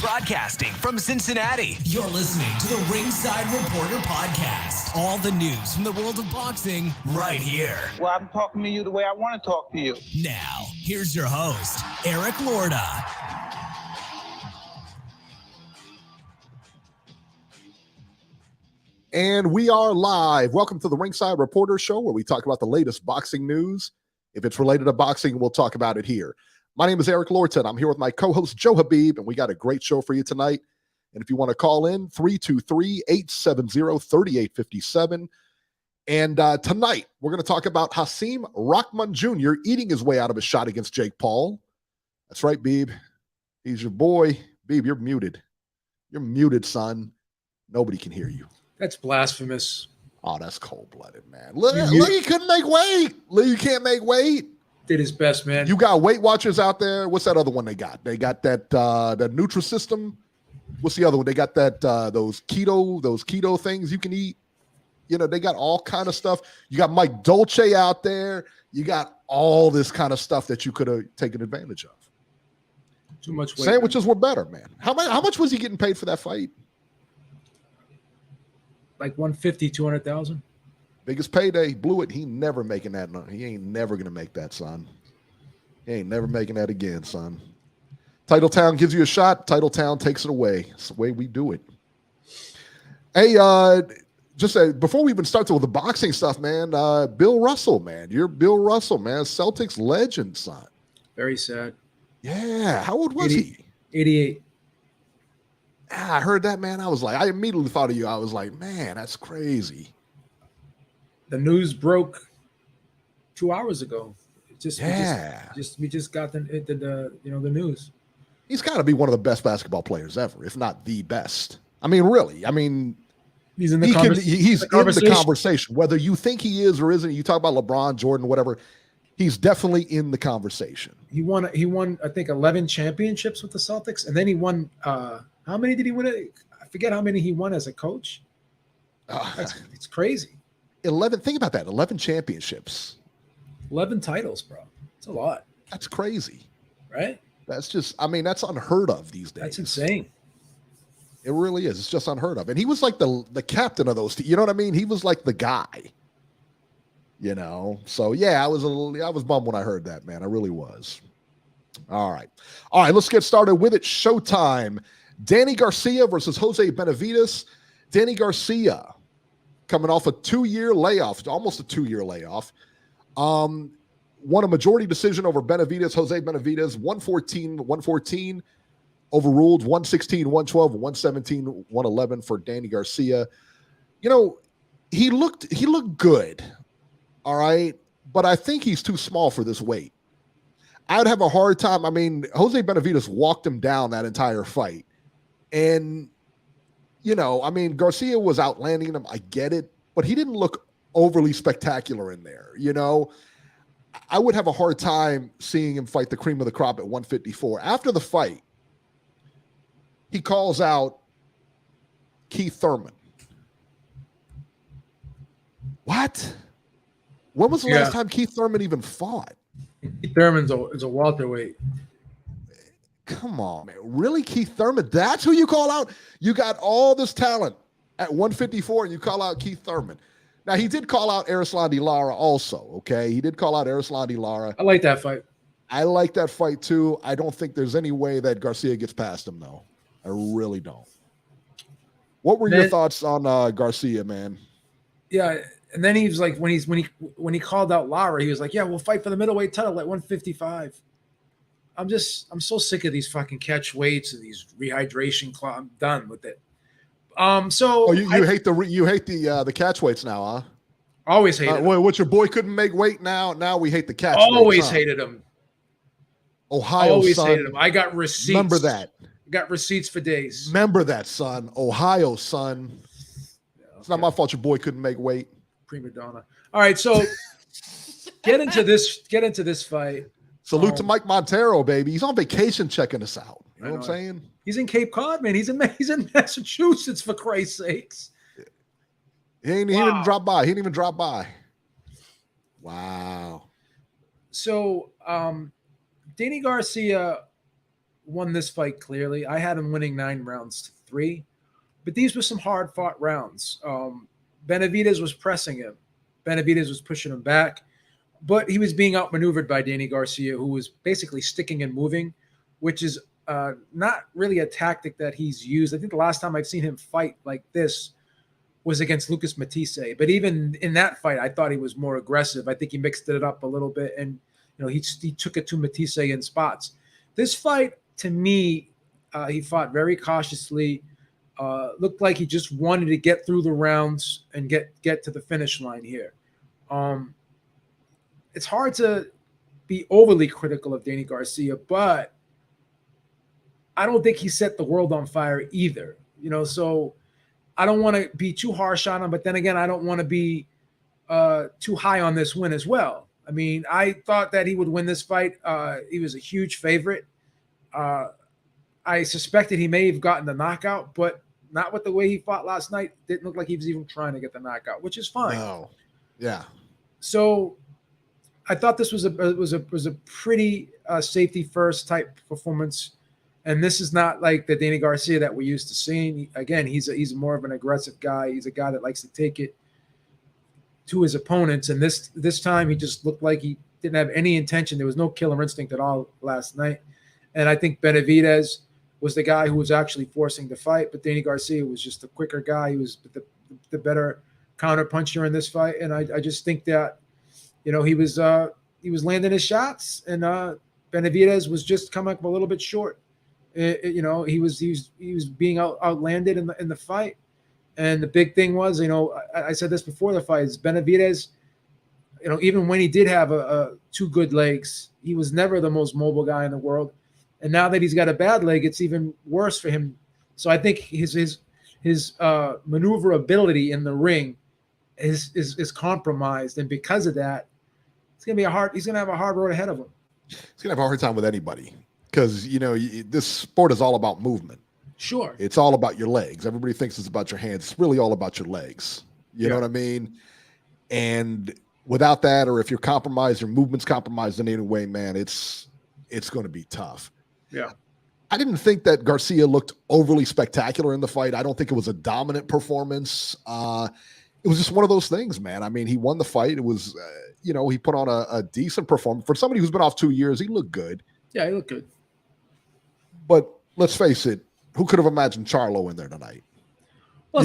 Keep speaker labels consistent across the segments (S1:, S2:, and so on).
S1: Broadcasting from Cincinnati, you're listening to the Ringside Reporter podcast. All the news from the world of boxing right here.
S2: Well, I'm talking to you the way I want to talk to you.
S1: Now, here's your host, Eric Lorta.
S3: And we are live. Welcome to the Ringside Reporter Show, where we talk about the latest boxing news. If it's related to boxing, we'll talk about it here. My name is Eric Lorta, and I'm here with my co-host, Joe Habeeb, and we got a great show for you tonight. And if you want to call in, 323-870-3857. And tonight, we're going to talk about Hasim Rahman Jr. eating his way out of a shot against Jake Paul. That's right, Beeb. He's your boy. Beeb, you're muted. You're muted, son. Nobody can hear you.
S4: That's blasphemous.
S3: Oh, that's cold-blooded, man. Look, he couldn't make weight. You can't make weight.
S4: Did his best, man.
S3: You got Weight Watchers out there. What's that other one they got? They got that Nutrisystem. What's the other one? They got that those keto things you can eat. You know, they got all kind of stuff. You got Mike Dolce out there. You got all this kind of stuff that you could have taken advantage of.
S4: Too much weight.
S3: Sandwiches were better, man. How much was he getting paid for that fight?
S4: Like 150, 200,000.
S3: Biggest payday, blew it. He never making that. No, he ain't never gonna make that, son. He ain't never making that again, son. Titletown gives you a shot. Titletown takes it away. It's the way we do it. Hey, before we even start with the boxing stuff, man, Bill Russell, man. You're Bill Russell, man. Celtics legend, son.
S4: Very sad.
S3: Yeah. How old was he?
S4: 88.
S3: I heard that, man. I immediately thought of you. I was like, man, that's crazy.
S4: The news broke 2 hours ago. We just got the news.
S3: He's got to be one of the best basketball players ever, if not the best. I mean, really. I mean,
S4: he's in the
S3: conversation. Whether you think he is or isn't, you talk about LeBron, Jordan, whatever. He's definitely in the conversation.
S4: He won. I think 11 championships with the Celtics, and then he won. How many did he win? I forget how many he won as a coach. It's crazy.
S3: 11. Think about that. 11 championships.
S4: 11 titles, bro. It's a lot.
S3: That's crazy.
S4: Right?
S3: That's just, I mean, that's unheard of these days.
S4: That's insane.
S3: It really is. It's just unheard of. And he was like the captain of those. You know what I mean? He was like the guy. You know? So, yeah, I was bummed when I heard that, man. I really was. All right. Let's get started with it. Showtime. Danny Garcia versus Jose Benavidez. Danny Garcia coming off a 2-year layoff, almost a 2-year layoff. Won a majority decision over Benavidez, Jose Benavidez, 114, overruled, 116, 112, 117, 111 for Danny Garcia. You know, he looked good, all right, but I think he's too small for this weight. I'd have a hard time. I mean, Jose Benavidez walked him down that entire fight. And, you know, I mean, Garcia was outlanding him. I get it. But he didn't look overly spectacular in there. You know, I would have a hard time seeing him fight the cream of the crop at 154. After the fight, he calls out Keith Thurman. What? When was the last time Keith Thurman even fought?
S4: Keith Thurman's is a welterweight.
S3: Come on, man. Really, Keith Thurman? That's who you call out? You got all this talent at 154, and you call out Keith Thurman. Now, he did call out Erislandy Lara also, okay? He did call out Erislandy Lara.
S4: I like that fight.
S3: I like that fight, too. I don't think there's any way that Garcia gets past him, though. I really don't. What were your thoughts on Garcia, man?
S4: Yeah, and then he was like, when he called out Lara, he was like, yeah, we'll fight for the middleweight title at 155. I'm so sick of these fucking catch weights and these rehydration clauses. I'm done with it.
S3: You hate the catch weights now, huh?
S4: Always hated him.
S3: What your boy couldn't make weight now? Now we hate the catch.
S4: Always hated him.
S3: Ohio,
S4: always
S3: son.
S4: hated him. I got receipts.
S3: Remember that.
S4: Got receipts for days.
S3: Remember that, son. Ohio, son. Yeah, okay. It's not my fault your boy couldn't make weight.
S4: Prima donna. All right, so get into this fight.
S3: Salute to Mike Montero, baby. He's on vacation checking us out. You know what I'm saying?
S4: He's in Cape Cod, man. He's in Massachusetts, for Christ's sakes.
S3: He didn't drop by. He didn't even drop by. Wow.
S4: So Danny Garcia won this fight clearly. I had him winning 9-3, but these were some hard-fought rounds. Benavidez was pressing him. Benavidez was pushing him back, but he was being outmaneuvered by Danny Garcia, who was basically sticking and moving, which is not really a tactic that he's used. I think the last time I've seen him fight like this was against Lucas Matisse. But even in that fight, I thought he was more aggressive. I think he mixed it up a little bit, and he took it to Matisse in spots. This fight, to me, he fought very cautiously. Looked like he just wanted to get through the rounds and get to the finish line here. It's hard to be overly critical of Danny Garcia, but I don't think he set the world on fire either. So I don't want to be too harsh on him, but then again, I don't want to be too high on this win as well. I mean, I thought that he would win this fight. He was a huge favorite. I suspected he may have gotten the knockout, but not with the way he fought last night. Didn't look like he was even trying to get the knockout, which is fine.
S3: No. Yeah.
S4: So I thought this was a pretty safety first type performance. And this is not like the Danny Garcia that we're used to seeing. Again, he's more of an aggressive guy. He's a guy that likes to take it to his opponents. And this time he just looked like he didn't have any intention. There was no killer instinct at all last night. And I think Benavidez was the guy who was actually forcing the fight, but Danny Garcia was just a quicker guy. He was the better counter puncher in this fight. And I just think that, he was landing his shots, and Benavidez was just coming up a little bit short. He was being outlanded in the fight. And the big thing was, I said this before the fight, is Benavidez, even when he did have two good legs, he was never the most mobile guy in the world. And now that he's got a bad leg, it's even worse for him. So I think his maneuverability in the ring is compromised, and because of that, he's gonna have a hard road ahead of him.
S3: He's gonna have a hard time with anybody, because this sport is all about movement.
S4: Sure,
S3: it's all about your legs. Everybody thinks it's about your hands. It's really all about your legs. You know what I mean? And without that, or if you're compromised, your movement's compromised in any way, man, it's going to be tough.
S4: Yeah.
S3: I didn't think that Garcia looked overly spectacular in the fight. I don't think it was a dominant performance. It was just one of those things, man. I mean, he won the fight. It was, he put on a decent performance. For somebody who's been off 2 years, he looked good.
S4: Yeah, he looked good.
S3: But let's face it, who could have imagined Charlo in there tonight?
S4: Well,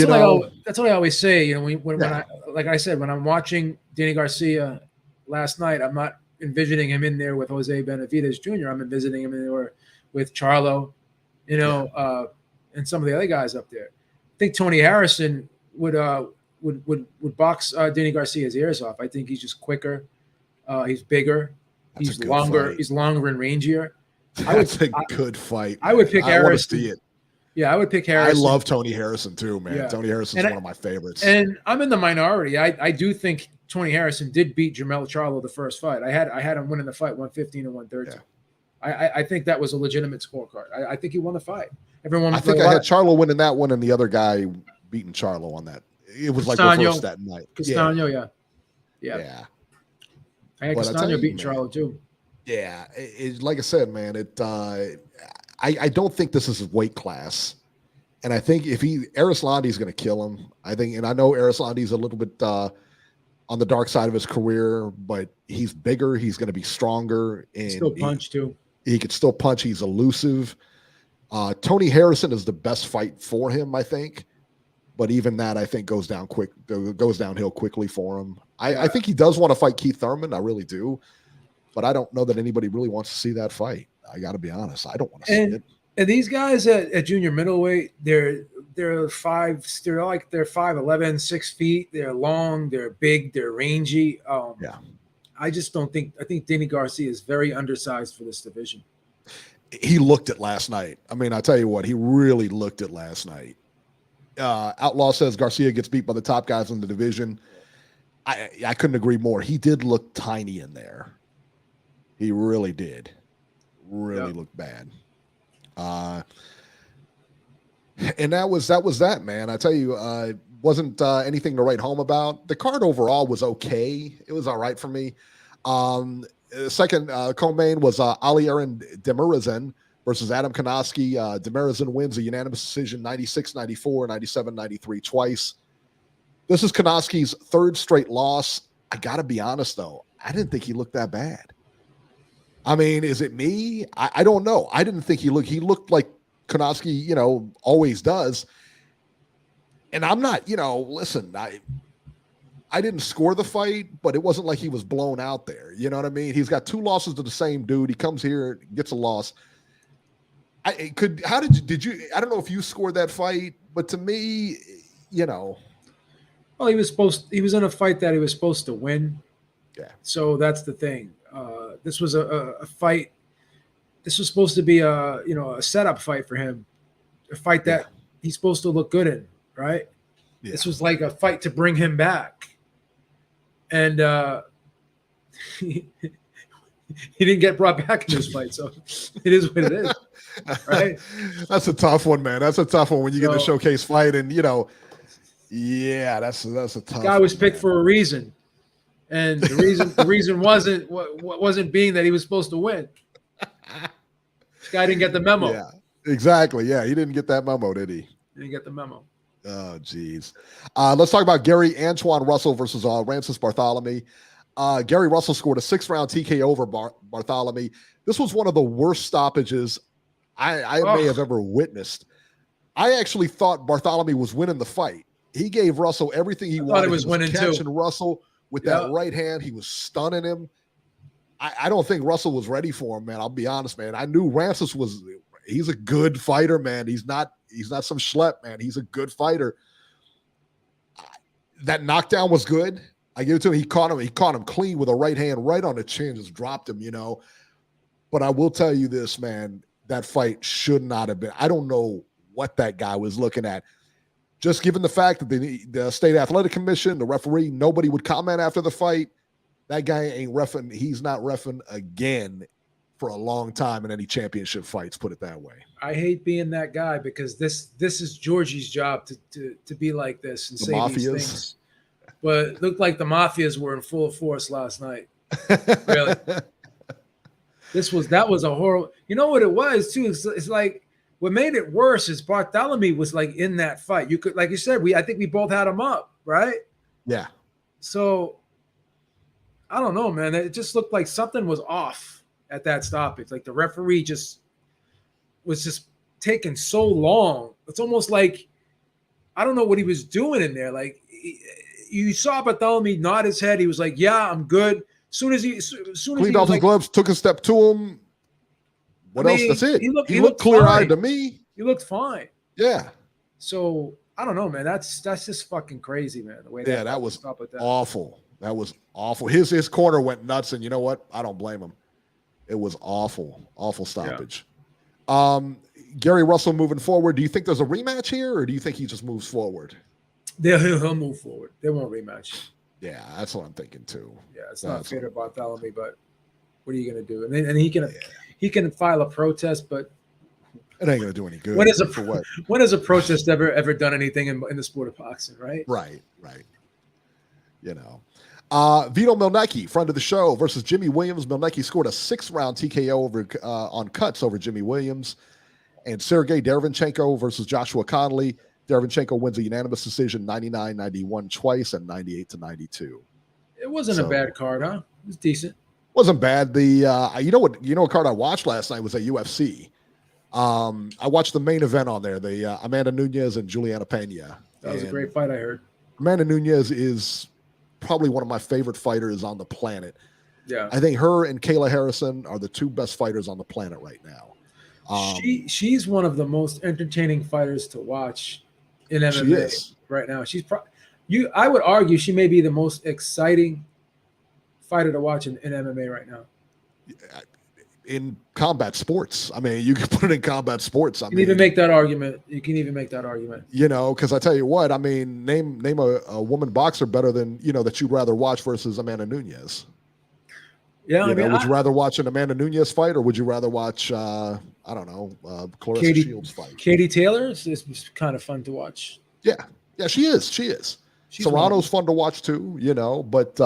S4: that's what I always say. When I'm watching Danny Garcia last night, I'm not envisioning him in there with Jose Benavidez Jr. I'm envisioning him in there with Charlo, and some of the other guys up there. I think Tony Harrison would box Danny Garcia's ears off. I think he's just quicker. He's bigger. He's longer. Fight. He's longer and rangier.
S3: That's a good fight.
S4: I would pick Harrison.
S3: I want to see it.
S4: Yeah, I would pick Harrison.
S3: I love Tony Harrison too, man. Yeah. Tony Harrison's one of my favorites.
S4: And I'm in the minority. I do think Tony Harrison did beat Jermell Charlo the first fight. I had him winning the fight 115 and 113. Yeah. I think that was a legitimate scorecard. I think he won the fight.
S3: I think I had Charlo winning that one and the other guy beating Charlo on that. It was like reversed that night.
S4: Castano, yeah. I had Castano beating Charlo too.
S3: Yeah, like I said, man, I don't think this is his weight class. And I think if Arislandi's going to kill him, and I know Arislandi's a little bit on the dark side of his career, but he's bigger. He's going to be stronger. And
S4: still punch too.
S3: He could still punch. He's elusive. Tony Harrison is the best fight for him, I think. But even that, I think, goes downhill quickly for him. I think he does want to fight Keith Thurman. I really do. But I don't know that anybody really wants to see that fight. I got to be honest. I don't want to see it.
S4: And these guys at junior middleweight, they're 5'11", 6 feet. They're long, they're big, they're rangy. I just don't think. I think Danny Garcia is very undersized for this division.
S3: He looked it last night. I mean, I tell you what, he really looked it last night. Outlaw says Garcia gets beat by the top guys in the division. I couldn't agree more. He did look tiny in there. He really did. Really looked bad. And that was that, man. I tell you, wasn't anything to write home about. The card overall was okay. It was all right for me. Second co-main was Ali Aaron Demirizin versus Adam Konoski. Demirizin wins a unanimous decision 96-94, 97-93 twice. This is Konoski's third straight loss. I got to be honest, though. I didn't think he looked that bad. I mean, is it me? I don't know. I didn't think he looked like Konoski, always does. And I'm not, listen, I didn't score the fight, but it wasn't like he was blown out there. You know what I mean? He's got 2 losses to the same dude. He comes here, gets a loss. I don't know if you scored that fight, but to me, Well,
S4: he was in a fight that he was supposed to win.
S3: Yeah.
S4: So that's the thing. This was a fight. This was supposed to be a setup fight for him, a fight that he's supposed to look good in, right? Yeah. This was like a fight to bring him back, and he didn't get brought back in this fight, so it is what it is, right?
S3: That's a tough one, man. That's a tough one when you get the showcase fight, and yeah, that's a tough.
S4: The guy was picked for a reason. And the reason wasn't being that he was supposed to win. This guy didn't get the memo.
S3: Yeah, exactly. Yeah, he didn't get that memo, did he?
S4: He didn't get the memo.
S3: Oh, geez. Let's talk about Gary Antoine Russell versus Rancis Bartholomew. Gary Russell scored a 6-round TKO over Bartholomew. This was one of the worst stoppages I may have ever witnessed. I actually thought Bartholomew was winning the fight. He gave Russell everything he wanted.
S4: He was winning
S3: catching Russell with that right hand. He was stunning him. I don't think Russell was ready for him, man. I'll be honest, man. I knew Rancis he's a good fighter, man. He's not some schlep, man. He's a good fighter. That knockdown was good. I give it to him. He caught him clean with a right hand right on the chin, just dropped him, But I will tell you this, man, that fight should not have been. I don't know what that guy was looking at. Just given the fact that the State Athletic Commission, the referee, nobody would comment after the fight. That guy ain't reffing. He's not reffing again for a long time in any championship fights, put it that way.
S4: I hate being that guy because this is Georgie's job to be like this and say these things. But it looked like the Mafias were in full force last night. Really. That was a horrible. You know what it was, too? It's like, what made it worse is Bartholomew was like in that fight. You could, like you said, I think we both had him up, right?
S3: Yeah.
S4: So I don't know, man. It just looked like something was off at that stoppage. Like the referee was just taking so long. It's almost like I don't know what he was doing in there. Like you saw Bartholomew nod his head. He was like, "Yeah, I'm good." Soon as he
S3: cleaned off his gloves, took a step to him. What else? That's it. He looked clear-eyed to me.
S4: He looked fine.
S3: Yeah.
S4: So I don't know, man. That's just fucking crazy, man. The way
S3: that was awful. That was awful. His corner went nuts, and you know what? I don't blame him. It was awful stoppage. Yeah. Gary Russell moving forward. Do you think there's a rematch here, or do you think he just moves forward?
S4: He'll move forward. They won't rematch.
S3: Yeah, that's what I'm thinking too.
S4: Yeah, it's not fair to Bartholomew, but what are you going to do? And he can file a protest, but
S3: it ain't going to do any good.
S4: When has a protest ever done anything in the sport of boxing, right?
S3: Right. Vito Mielnicki, friend of the show, versus Jimmy Williams. Mielnicki scored a 6-round TKO on cuts over Jimmy Williams. And Sergey Derevyanchenko versus Joshua Conley. Derevyanchenko wins a unanimous decision 99-91 twice and 98-92.
S4: It wasn't a bad card, huh? It was decent.
S3: Wasn't bad. You know what card I watched last night was at UFC. I watched the main event on there, the Amanda Nunes and Juliana Pena.
S4: That was a great fight, I heard.
S3: Amanda Nunes is probably one of my favorite fighters on the planet.
S4: Yeah.
S3: I think her and Kayla Harrison are the 2 best fighters on the planet right now.
S4: She's one of the most entertaining fighters to watch in MMA right now. I would argue she may be the most exciting fighter to watch in MMA right now.
S3: In combat sports. I mean, you can put it in combat sports.
S4: You can even make that argument.
S3: Because I tell you what, I mean, name a woman boxer better than, that you'd rather watch versus Amanda Nunes.
S4: Yeah,
S3: would you rather watch an Amanda Nunes fight, or would you rather watch, Clarissa Shields fight?
S4: Katie Taylor is kind of fun to watch.
S3: Yeah, she is. Serrano's fun to watch too, but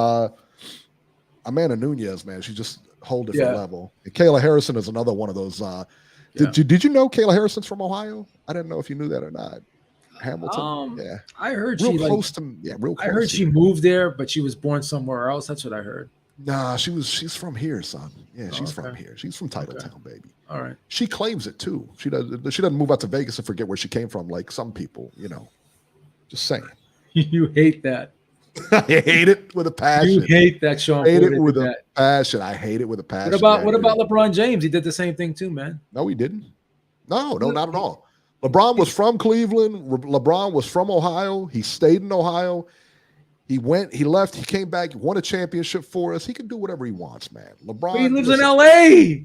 S3: Amanda Nunes, man, she's just a whole different level. And Kayla Harrison is another one of those. Did you know Kayla Harrison's from Ohio? I didn't know if you knew that or not. Hamilton.
S4: I heard
S3: real
S4: she
S3: close to real close.
S4: I heard she moved there, but she was born somewhere else. That's what I heard.
S3: Nah, she's from here, son. Yeah, she's from here. She's from Titletown, baby.
S4: All right.
S3: She claims it too. She doesn't move out to Vegas and forget where she came from, like some people, Just saying.
S4: You hate that.
S3: I hate it with a passion.
S4: You hate that, Sean.
S3: I hate it with a passion. I hate it with a passion.
S4: What about LeBron James? He did the same thing too, man.
S3: No, he didn't. No, not at all. LeBron was from Cleveland. LeBron was from Ohio. He stayed in Ohio. He left, he came back, won a championship for us. He can do whatever he wants, man. LeBron.
S4: But he lives in LA.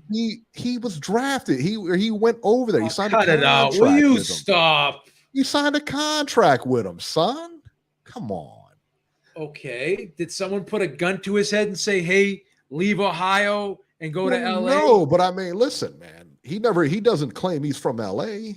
S3: He was drafted. He went over there. He signed a contract.
S4: Cut it out. Will you stop?
S3: He signed a contract with him, son. Come on.
S4: Okay. Did someone put a gun to his head and say, "Hey, leave Ohio and go to LA"?
S3: No, but I mean, listen, man. He doesn't claim he's from LA.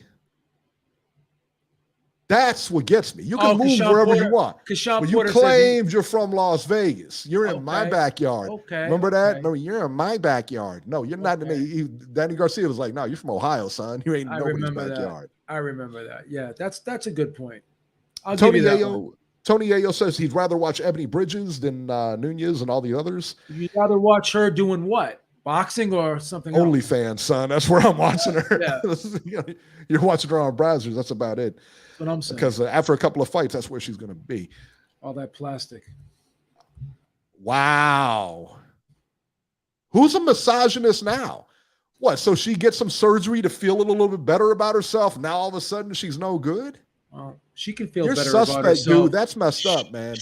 S3: That's what gets me. You can move wherever you want. But you claimed you're from Las Vegas. You're in my backyard.
S4: Okay.
S3: Remember that? Remember, you're in my backyard. No, you're not. Danny Garcia was like, "No, you're from Ohio, son. You ain't nobody's backyard."
S4: I remember that. Yeah, that's a good point.
S3: Tony Yayo says he'd rather watch Ebony Bridges than Nunes and all the others.
S4: You'd rather watch her doing what? Boxing or something else?
S3: OnlyFans, son. That's where I'm watching her.
S4: Yeah.
S3: You're watching her on browsers. That's about it.
S4: That's what I'm saying.
S3: Because after a couple of fights, that's where she's going to be.
S4: All that plastic.
S3: Wow. Who's a misogynist now? What? So she gets some surgery to feel a little bit better about herself. Now all of a sudden she's no good?
S4: Well, she can feel
S3: You're
S4: better
S3: suspect,
S4: about herself.
S3: dude. That's messed up, man.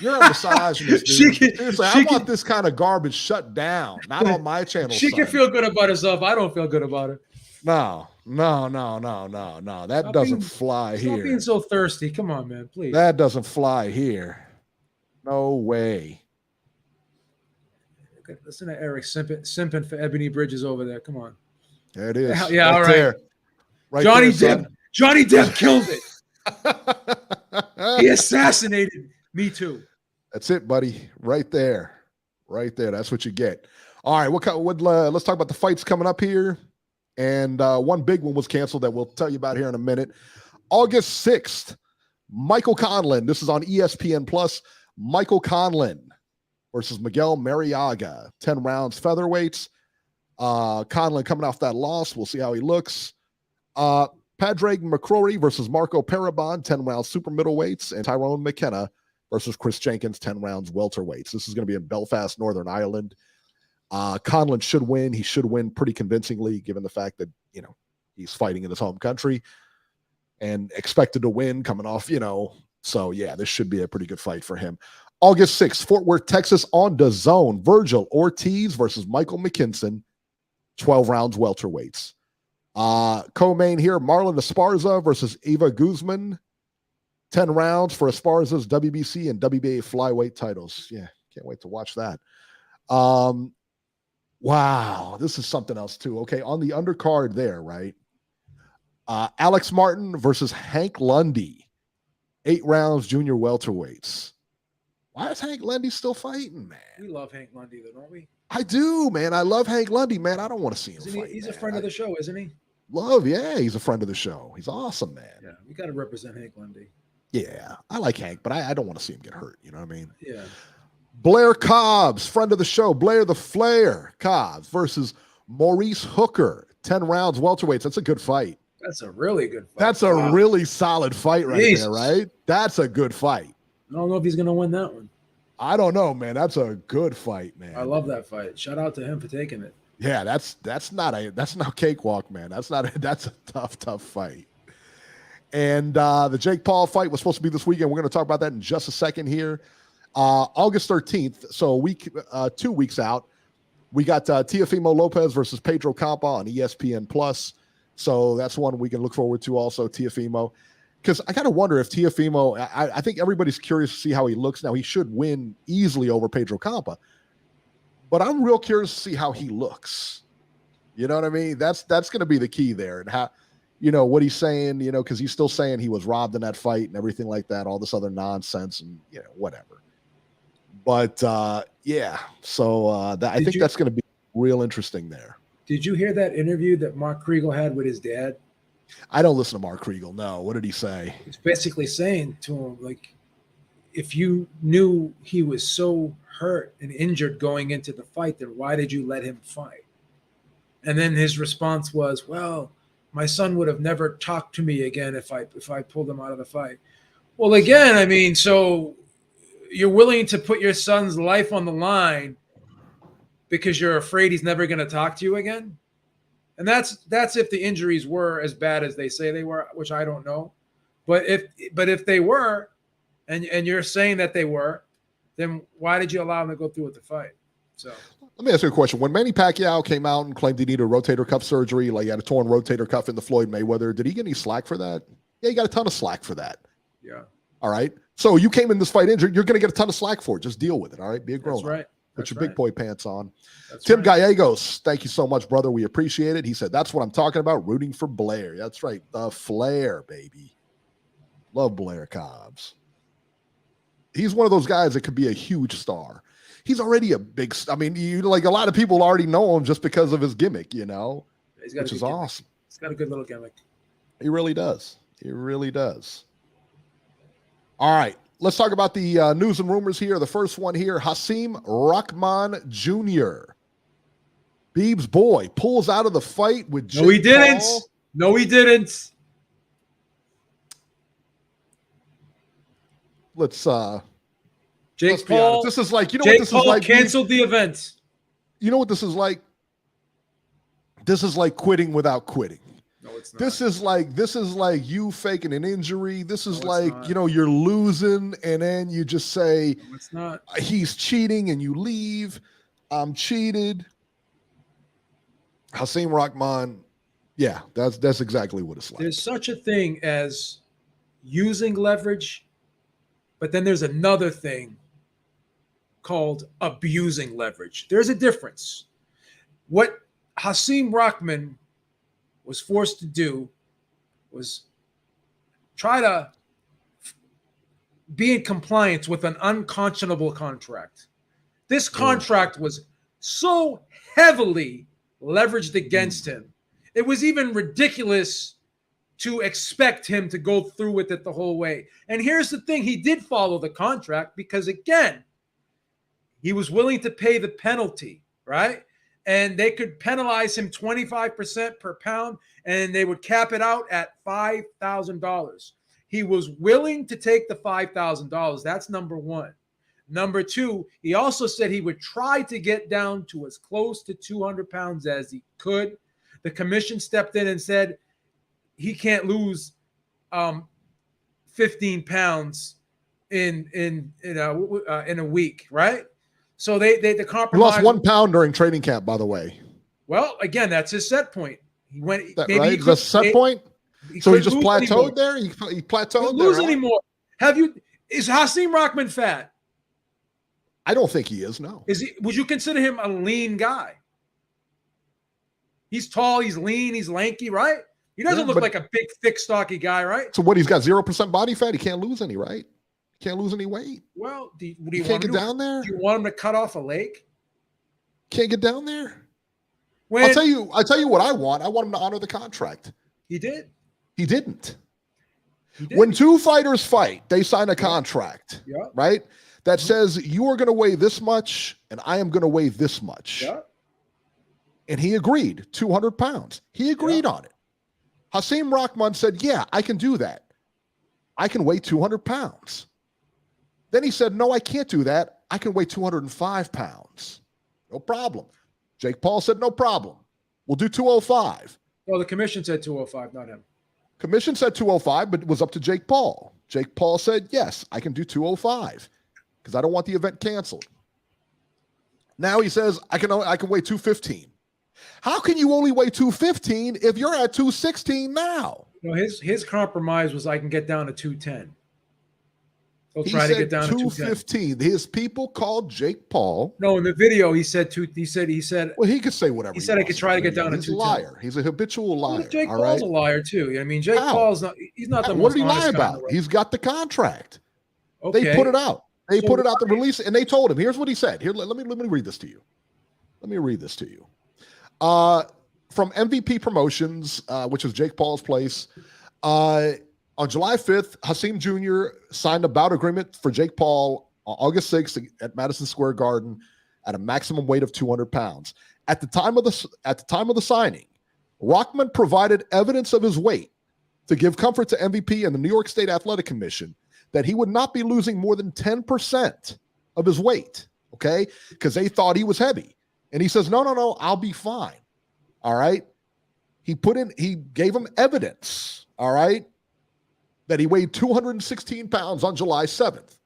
S3: You're a misogynist, dude. Seriously, I want this kind of garbage shut down. Not on my channel.
S4: She can feel good about herself. I don't feel good about her.
S3: No. That doesn't fly here.
S4: Stop being so thirsty. Come on, man, please.
S3: That doesn't fly here. No way.
S4: Okay, listen to Eric simping for Ebony Bridges over there. Come on.
S3: There it is.
S4: Yeah, all right.
S3: There. Right
S4: Johnny
S3: there,
S4: Depp. Johnny Depp killed it. He assassinated Me Too.
S3: That's it, buddy. Right there. That's what you get. All right. Let's talk about the fights coming up here. And one big one was canceled that we'll tell you about here in a minute. August 6th, Michael Conlan. This is on ESPN Plus. Michael Conlan versus Miguel Mariaga. 10 rounds featherweights. Conlan coming off that loss. We'll see how he looks. Padraig McCrory versus Marco Parabon, 10 rounds super middleweights. And Tyrone McKenna versus Chris Jenkins, 10 rounds welterweights. This is going to be in Belfast, Northern Ireland. Conlan should win. He should win pretty convincingly, given the fact that, he's fighting in his home country and expected to win coming off, So, yeah, this should be a pretty good fight for him. August 6th, Fort Worth, Texas on DAZN. Virgil Ortiz versus Michael McKinson, 12 rounds welterweights. Co-main here, Marlon Esparza versus Eva Guzman, 10 rounds for Esparza's WBC and WBA flyweight titles. Yeah, can't wait to watch that. Wow, this is something else too. Okay, on the undercard there, right? Alex Martin versus Hank Lundy, 8 rounds junior welterweights. Why is Hank Lundy still fighting, man?
S4: We love Hank Lundy, though, don't we?
S3: I do, man. I love Hank Lundy, man. I don't want to see him fight.
S4: He's a friend of the show, isn't he?
S3: He's a friend of the show. He's awesome, man.
S4: Yeah, we got to represent Hank Lundy.
S3: Yeah, I like Hank, but I don't want to see him get hurt. You know what I mean?
S4: Yeah.
S3: Blair Cobbs, friend of the show, Blair the Flair Cobbs versus Maurice Hooker, 10 rounds welterweights. That's a good fight.
S4: That's a really good fight.
S3: That's a really solid fight there, right? That's a good fight.
S4: I don't know if he's going to win that one.
S3: I don't know, man. That's a good fight, man.
S4: I love that fight. Shout out to him for taking it.
S3: Yeah, that's not cakewalk, man. That's a tough fight. And the Jake Paul fight was supposed to be this weekend. We're going to talk about that in just a second here. August 13th, so a week, 2 weeks out, we got Teofimo Lopez versus Pedro Campa on ESPN Plus. So that's one we can look forward to also, Teofimo. Because I kind of wonder if Teofimo, I think everybody's curious to see how he looks. Now, he should win easily over Pedro Campa. But I'm real curious to see how he looks. You know what I mean? That's going to be the key there. And how, what he's saying, because he's still saying he was robbed in that fight and everything like that, all this other nonsense and, whatever. But yeah, so I think that's going to be real interesting there.
S4: Did you hear that interview that Mark Kriegel had with his dad?
S3: I don't listen to Mark Kriegel. No, what did he say?
S4: He's basically saying to him, like, if you knew he was so hurt and injured going into the fight, then why did you let him fight? And then his response was, well, my son would have never talked to me again if I pulled him out of the fight. Well, again, I mean, so you're willing to put your son's life on the line because you're afraid he's never going to talk to you again? And that's if the injuries were as bad as they say they were, which I don't know. But if they were, and you're saying that they were, then why did you allow him to go through with the fight? So
S3: let me ask you a question. When Manny Pacquiao came out and claimed he needed a rotator cuff surgery, like he had a torn rotator cuff in the Floyd Mayweather, did he get any slack for that? Yeah, he got a ton of slack for that.
S4: Yeah.
S3: All right. So you came in this fight injured, you're going to get a ton of slack for it. Just deal with it. All right. Be a grown up.
S4: That's right.
S3: Put your big boy pants on.
S4: That's
S3: Tim
S4: right.
S3: Gallegos, thank you so much, brother. We appreciate it. He said, that's what I'm talking about, rooting for Blair. That's right. The Flair, baby. Love Blair Cobbs. He's one of those guys that could be a huge star. He's already a big – I mean, like a lot of people already know him just because of his gimmick, which is awesome.
S4: He's got a good little gimmick.
S3: He really does. He really does. All right. Let's talk about the news and rumors here. The first one here, Hasim Rahman Jr. Beeb's boy pulls out of the fight with Jake
S4: No, he didn't.
S3: Paul.
S4: No, he didn't.
S3: Let's
S4: Jake
S3: be honest.
S4: Paul.
S3: This is like,
S4: Jake
S3: what this
S4: Paul
S3: is like?
S4: canceled the event.
S3: You know what this is like? This is like quitting without quitting.
S4: No, it's not.
S3: This is like you faking an injury. This is like,
S4: not.
S3: You're losing and then you just say,
S4: No, it's not.
S3: he's cheating and you leave. I'm cheated. Hasim Rahman. Yeah, that's exactly what it's like.
S4: There's such a thing as using leverage, but then there's another thing called abusing leverage. There's a difference. What Hasim Rahman was forced to do was try to be in compliance with an unconscionable contract. This contract was so heavily leveraged against him. It was even ridiculous to expect him to go through with it the whole way. And here's the thing. He did follow the contract because, again, he was willing to pay the penalty, right? And they could penalize him 25% per pound, and they would cap it out at $5,000. He was willing to take the $5,000. That's number one. Number two, he also said he would try to get down to as close to 200 pounds as he could. The commission stepped in and said he can't lose 15 pounds in a week, right? So the compromise.
S3: He lost 1 pound during training camp, by the way.
S4: Well, again, that's his set point. He went.
S3: That,
S4: maybe
S3: right? The set point. So he just plateaued there. He plateaued there.
S4: Lose anymore? Is Hasim Rahman fat?
S3: I don't think he is. No.
S4: Is he? Would you consider him a lean guy? He's tall. He's lean. He's lanky, right? He doesn't look like a big, thick, stocky guy, right?
S3: So what? He's got 0% body fat. He can't lose any, right? Can't lose any weight.
S4: Well, do you
S3: can't
S4: want
S3: get down there?
S4: Do you want him to cut off a leg?
S3: Can't get down there. I'll tell you what I want. I want him to honor the contract.
S4: He did.
S3: He didn't. When two fighters fight, they sign a contract, right? That says you are going to weigh this much and I am going to weigh this much.
S4: Yeah.
S3: And he agreed, 200 pounds. He agreed on it. Hasim Rahman said, yeah, I can do that. I can weigh 200 pounds. Then he said, no, I can't do that. I can weigh 205 pounds. No problem. Jake Paul said, no problem. We'll do 205.
S4: Well, the commission said 205, not him.
S3: Commission said 205, but it was up to Jake Paul. Jake Paul said, yes, I can do 205 because I don't want the event canceled. Now he says, I can weigh 215. How can you only weigh 215 if you're at 216 now?
S4: No, his compromise was I can get down to 210. He'll
S3: He
S4: try to
S3: said
S4: get down to
S3: 215. His people called Jake Paul.
S4: No, in the video he said he said.
S3: Well, he could say whatever.
S4: He said I could try to get down to 210.
S3: He's a liar. He's a habitual liar.
S4: Well, Jake
S3: all
S4: Paul's
S3: right?
S4: a liar too. I mean, Jake Paul's not. He's not the
S3: What
S4: most
S3: did he lie
S4: honest guy in the
S3: about?
S4: world.
S3: He's got the contract.
S4: Okay.
S3: They put it out. They put it out the release, and they told him, here's what he said. Here, let me read this to you. Let me read this to you. From MVP Promotions, which is Jake Paul's place. On July 5th, Hasim Jr. signed a bout agreement for Jake Paul on August 6th at Madison Square Garden at a maximum weight of 200 pounds. At the time of the signing, Rahman provided evidence of his weight to give comfort to MVP and the New York State Athletic Commission that he would not be losing more than 10% of his weight, okay? Because they thought he was heavy. And he says, no, I'll be fine. All right? He gave him evidence, all right, that he weighed 216 pounds on July 7th.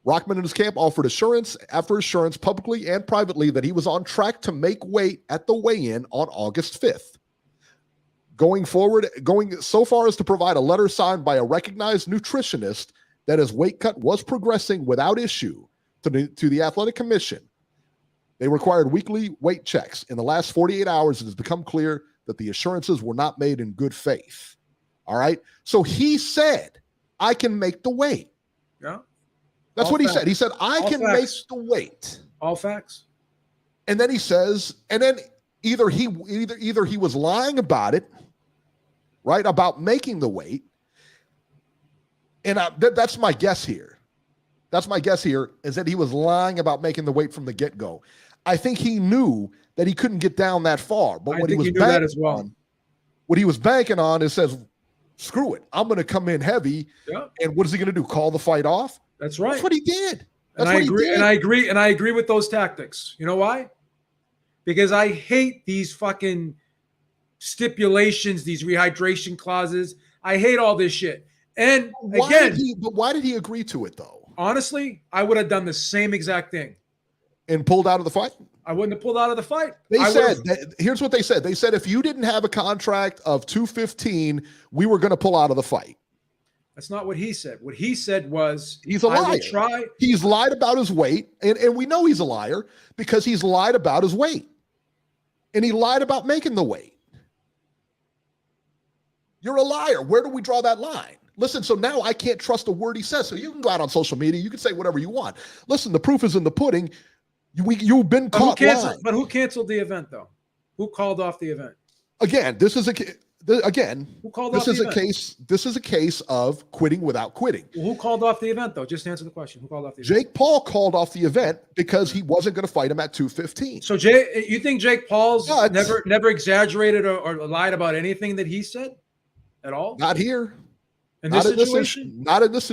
S3: Rahman and his camp offered assurance after assurance publicly and privately that he was on track to make weight at the weigh-in on August 5th. Going so far as to provide a letter signed by a recognized nutritionist that his weight cut was progressing without issue to the Athletic Commission. They required weekly weight checks. In the last 48 hours, it has become clear that the assurances were not made in good faith. All right? So he said, I can make the weight.
S4: Yeah.
S3: That's what he said. He said, I can make the weight.
S4: All facts.
S3: And then he says, and then either he was lying about it, right, about making the weight. And that's my guess here. That's my guess here, is that he was lying about making the weight from the get-go. I think he knew that he couldn't get down that far. But what he was banking as well. What he was banking on is says, screw it. I'm going to come in heavy. Yeah. And what is he going to do? Call the fight off? That's right. That's what he did.
S4: And I agree with those tactics. You know why? Because I hate these fucking stipulations, these rehydration clauses. I hate all this shit. And
S3: why did he agree to it though?
S4: Honestly, I would have done the same exact thing.
S3: And pulled out of the fight?
S4: I wouldn't have pulled out of the fight.
S3: Here's what they said. They said if you didn't have a contract of 215, we were going to pull out of the fight.
S4: That's not what he said. What he said was,
S3: he's a liar. He's lied about his weight, and we know he's a liar because he's lied about his weight. And he lied about making the weight. You're a liar. Where do we draw that line? Listen, so now I can't trust a word he says. So you can go out on social media. You can say whatever you want. Listen, the proof is in the pudding. You've been caught lying.
S4: But who canceled the event, though? Who called off the event?
S3: Again, this is a case of quitting without quitting.
S4: Well, who called off the event, though? Just answer the question. Who called off the event?
S3: Jake Paul called off the event because he wasn't going to fight him at 215.
S4: So, you think Jake Paul's never exaggerated or lied about anything that he said at all?
S3: Not here.
S4: Not in this situation?
S3: Not in this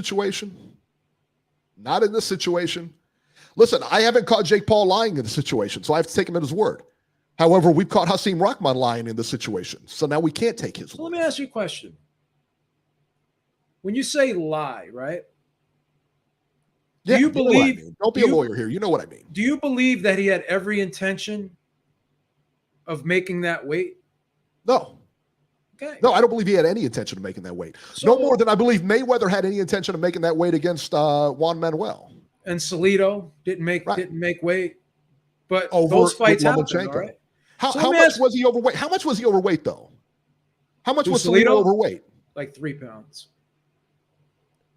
S3: situation. Listen, I haven't caught Jake Paul lying in the situation, so I have to take him at his word. However, we've caught Hasim Rahman lying in this situation, so now we can't take his word.
S4: Let me ask you a question. When you say lie, right?
S3: Do you believe? Don't be a lawyer here. You know what I mean.
S4: Do you believe that he had every intention of making that weight?
S3: No.
S4: Okay.
S3: No, I don't believe he had any intention of making that weight. No more than I believe Mayweather had any intention of making that weight against Juan Manuel.
S4: And Salido didn't make weight, but those fights happened. All right.
S3: How much was he overweight? How much was he overweight though? How much was Salido overweight?
S4: Like 3 pounds.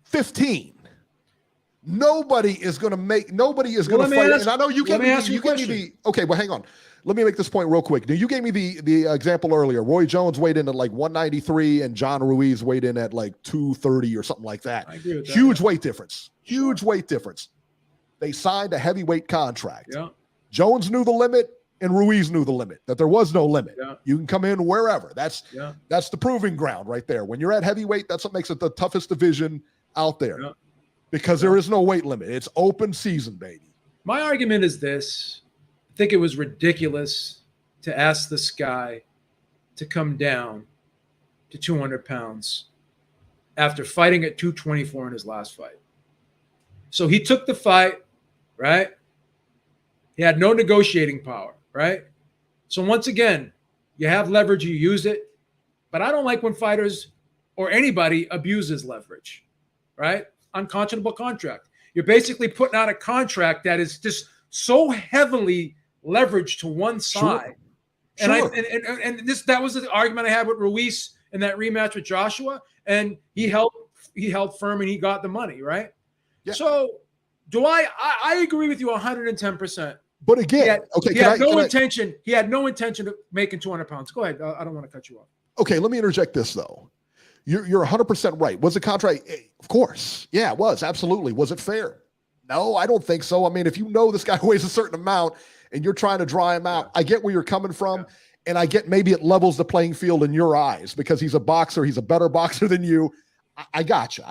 S3: 15. Nobody is going to fight. And I know you gave me okay, but hang on. Let me make this point real quick. Now, you gave me the example earlier. Roy Jones weighed in at like 193 and John Ruiz weighed in at like 230 or something like that.
S4: I agree with that.
S3: Huge weight difference. Huge weight difference. They signed a heavyweight contract.
S4: Yeah.
S3: Jones knew the limit and Ruiz knew the limit, that there was no limit. Yeah. You can come in wherever. That's the proving ground right there. When you're at heavyweight, that's what makes it the toughest division out there. Yeah. Because there is no weight limit. It's open season, baby.
S4: My argument is this. I think it was ridiculous to ask this guy to come down to 200 pounds after fighting at 224 in his last fight. So he took the fight, right? He had no negotiating power, right? So once again, you have leverage, you use it. But I don't like when fighters or anybody abuses leverage, right? Unconscionable contract. You're basically putting out a contract that is just so heavily leveraged to one side. Sure. And that was the argument I had with Ruiz in that rematch with Joshua. And he held firm and he got the money, right? Yeah. So I agree with you 110%.
S3: But again,
S4: he had no intention of making 200 pounds. Go ahead. I don't want to cut you off.
S3: Okay, let me interject this though. You're 100% right. Was the contract? Of course. Yeah, it was. Absolutely. Was it fair? No, I don't think so. I mean, if you know this guy weighs a certain amount and you're trying to dry him out, I get where you're coming from. And I get maybe it levels the playing field in your eyes because he's a boxer. He's a better boxer than you. I got you.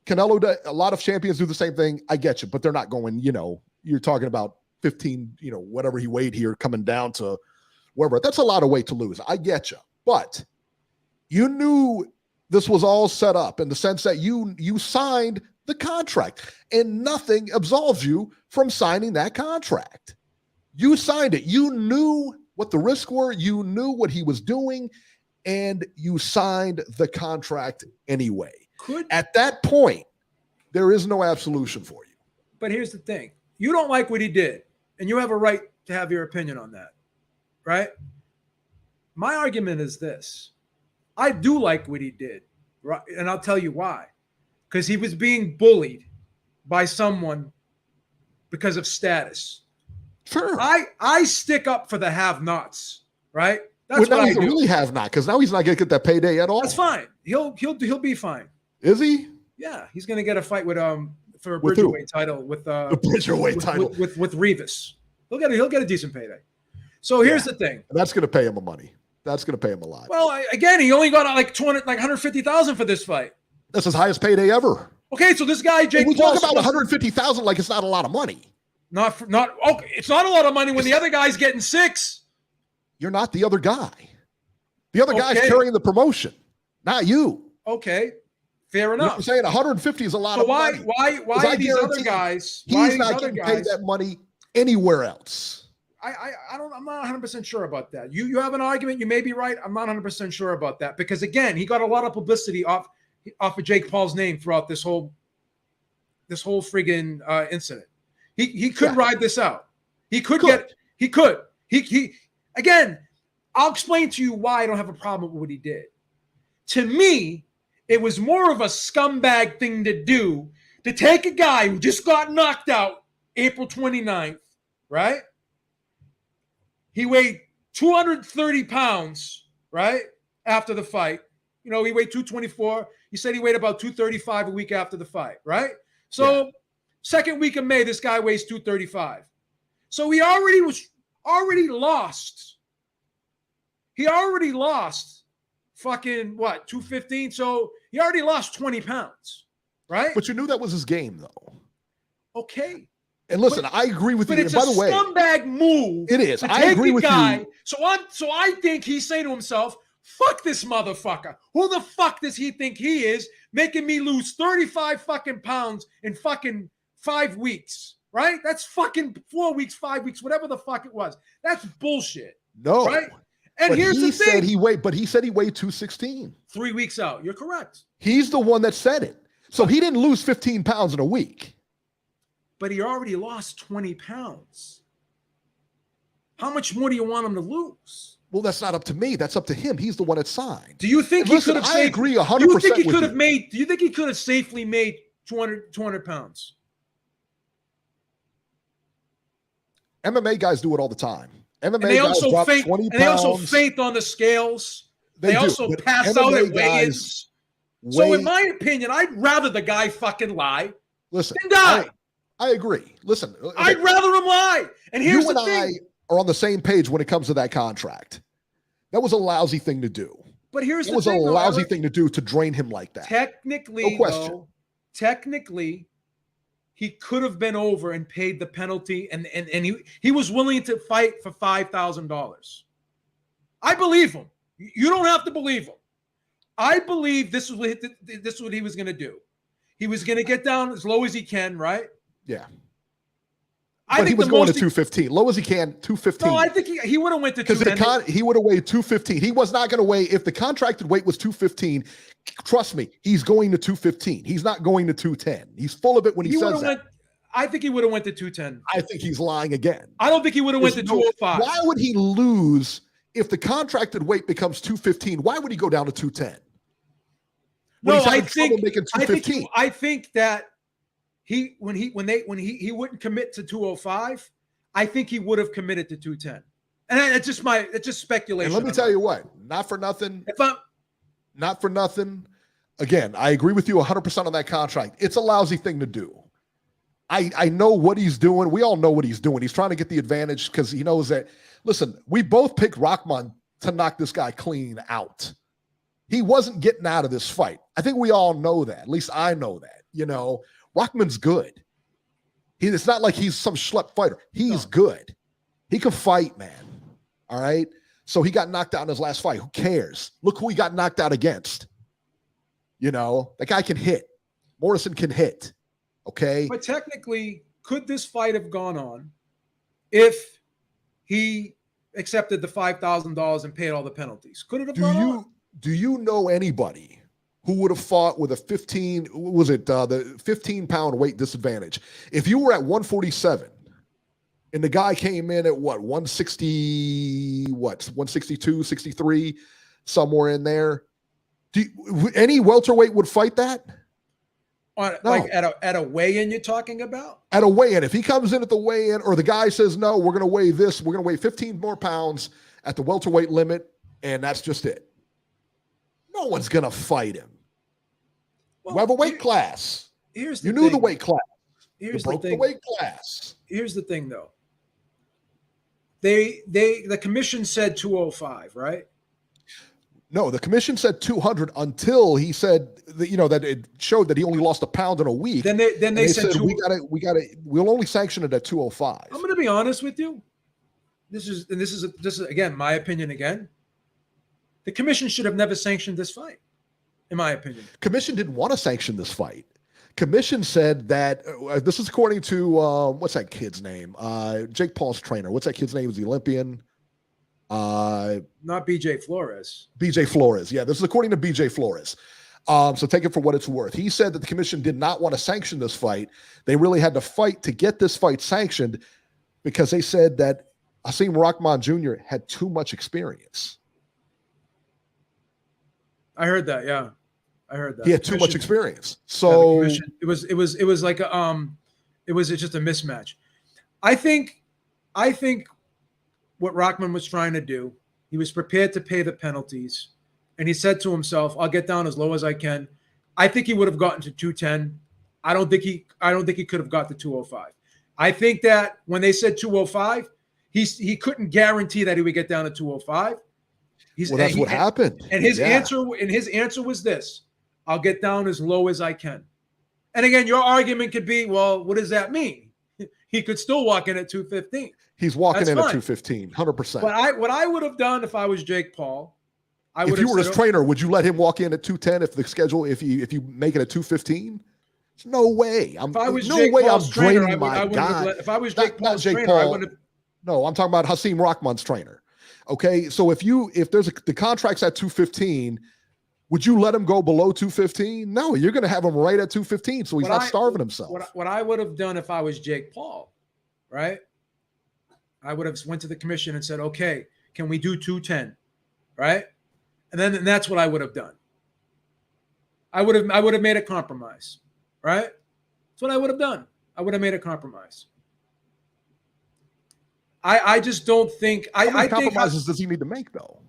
S3: Canelo, a lot of champions do the same thing. I get you, but they're not going, you're talking about 15, whatever he weighed here coming down to wherever. That's a lot of weight to lose. I get you. But you knew this was all set up in the sense that you signed the contract and nothing absolves you from signing that contract. You signed it. You knew what the risks were. You knew what he was doing, and you signed the contract anyway. At that point, there is no absolution for you.
S4: But here's the thing. You don't like what he did, and you have a right to have your opinion on that, right? My argument is this. I do like what he did, right? And I'll tell you why. Because he was being bullied by someone because of status.
S3: Sure.
S4: I stick up for the have-nots, right?
S3: That's what I do. Really have not, because now he's not going to get that payday at all.
S4: That's fine. He'll be fine.
S3: Is he?
S4: Yeah, he's going to get a fight with for a Bridgerweight title with the
S3: Bridgerweight title
S4: with Rivas. He'll get a decent payday. So here's the thing.
S3: And that's going to pay him money. That's going to pay him a lot.
S4: Well, again, he only got like 150,000 for this fight.
S3: That's his highest payday ever.
S4: Okay, so this guy Jake.
S3: We talk about 150,000 like it's not a lot of money.
S4: Okay. It's not a lot of money when the other guy's getting 6.
S3: You're not the other guy. The other guy's carrying the promotion, not you.
S4: Okay, fair enough.
S3: I'm saying 150 is a lot of money.
S4: Why are these other guys?
S3: He's not getting paid that money anywhere else.
S4: I'm not 100% sure about that. You have an argument. You may be right. I'm not 100% sure about that because again, he got a lot of publicity off of Jake Paul's name throughout this whole friggin' incident. He could ride this out. He could. Again, I'll explain to you why I don't have a problem with what he did. To me, it was more of a scumbag thing to do to take a guy who just got knocked out April 29th, right? He weighed 230 pounds, right? After the fight. He weighed 224. He said he weighed about 235 a week after the fight, right? So second week of May, this guy weighs 235. So he already lost. He already lost fucking 215. So he already lost 20 pounds, right?
S3: But you knew that was his game, though.
S4: Okay.
S3: And listen, I agree with you.
S4: But it's a scumbag move.
S3: It is. I agree with you.
S4: So I think he's saying to himself, fuck this motherfucker. Who the fuck does he think he is making me lose 35 fucking pounds in fucking 5 weeks, right? That's fucking 4 weeks, 5 weeks, whatever the fuck it was. That's bullshit.
S3: No.
S4: Right? And here's the thing.
S3: He said he weighed 216.
S4: 3 weeks out. You're correct.
S3: He's the one that said it. So he didn't lose 15 pounds in a week.
S4: But he already lost 20 pounds. How much more do you want him to lose?
S3: Well, that's not up to me. That's up to him. He's the one that signed.
S4: Do you think he could have?
S3: I agree 100%.
S4: Do you think he could have safely made 200 pounds?
S3: MMA guys do it all the time.
S4: MMA guys also drop 20 pounds. And they also faint on the scales. They also pass out at weigh-ins. So in my opinion, I'd rather the guy fucking lie than die.
S3: I agree. Listen,
S4: I'd rather him lie. And here's the thing.
S3: You and I are on the same page when it comes to that contract. That was a lousy thing to do.
S4: But here's the
S3: thing. It was
S4: a
S3: lousy thing to do to drain him like that.
S4: Technically, technically, he could have been over and paid the penalty, and he was willing to fight for $5,000. I believe him. You don't have to believe him. I believe this is what he was going to do. He was going to get down as low as he can, right?
S3: Yeah.
S4: I think
S3: he was going to 215. Low as he can, 215.
S4: No, I think he would have went to 210.
S3: He would have weighed 215. He was not going to weigh, if the contracted weight was 215, trust me, he's going to 215. He's not going to 210. He's full of it when he says that.
S4: I think he would have went to 210.
S3: I think he's lying again.
S4: I don't think he would have went to 205.
S3: Why would he lose if the contracted weight becomes 215? Why would he go down to 210?
S4: I think that he wouldn't commit to 205, I think he would have committed to 210. And it's just speculation.
S3: And let me tell you what, not for nothing. Not for nothing. Again, I agree with you 100% on that contract. It's a lousy thing to do. I know what he's doing. We all know what he's doing. He's trying to get the advantage because he knows that, listen, we both picked Rahman to knock this guy clean out. He wasn't getting out of this fight. I think we all know that. At least I know that. Rahman's good. It's not like he's some schlep fighter. He's good. He can fight, man. All right? So he got knocked out in his last fight. Who cares? Look who he got knocked out against. That guy can hit. Morrison can hit. Okay?
S4: But technically, could this fight have gone on if he accepted the $5,000 and paid all the penalties? Could it have gone on?
S3: Do you know anybody who would have fought with a 15-pound weight disadvantage? If you were at 147 and the guy came in at 162, 63, somewhere in there, any welterweight would fight that?
S4: No. Like at a weigh-in you're talking about?
S3: At a weigh-in. If he comes in at the weigh-in or the guy says, no, we're going to weigh this, we're going to weigh 15 more pounds at the welterweight limit, and that's just it. No one's going to fight him. Well, you have a weight class. You knew the weight class. You broke the weight class.
S4: Here's the thing, though. The commission said 205, right?
S3: No, the commission said 200 until he said that it showed that he only lost a pound in a week.
S4: Then they said
S3: we'll only sanction it at 205.
S4: I'm going to be honest with you. This is again my opinion again. The commission should have never sanctioned this fight, in my opinion.
S3: Commission didn't want to sanction this fight. Commission said that this is according to what's that kid's name? Jake Paul's trainer. What's that kid's name? Is the Olympian?
S4: Not BJ Flores.
S3: BJ Flores. Yeah, this is according to BJ Flores. So take it for what it's worth. He said that the commission did not want to sanction this fight. They really had to fight to get this fight sanctioned because they said that Hasim Rahman Jr. had too much experience.
S4: I heard that. Yeah, I heard that.
S3: He had too much experience. So
S4: it was like it was just a mismatch. I think what Rahman was trying to do, he was prepared to pay the penalties, and he said to himself, "I'll get down as low as I can." I think he would have gotten to 210. I don't think he could have got to 205. I think that when they said 205, he couldn't guarantee that he would get down to 205.
S3: That's what happened.
S4: And his answer was this: I'll get down as low as I can. And again, your argument could be, well, what does that mean? He could still walk in at 215.
S3: He's walking in at 215, 100%.
S4: But what I would have done if I was Jake Paul,
S3: if you were his trainer, would you let him walk in at 210 if the schedule, if you make it at 215? No way.
S4: If I was Jake Paul's trainer, if I was Jake Paul's trainer, I would have.
S3: No, I'm talking about Hasim Rahman's trainer. Okay, so if the contract's at 215, would you let him go below 215? No, you're going to have him right at 215, so he's not starving himself.
S4: What I would have done if I was Jake Paul, right? I would have went to the commission and said, okay, can we do 210, right? And that's what I would have done. I would have made a compromise, right? That's what I would have done. I would have made a compromise. I just don't think.
S3: How many compromises does he need to make, though?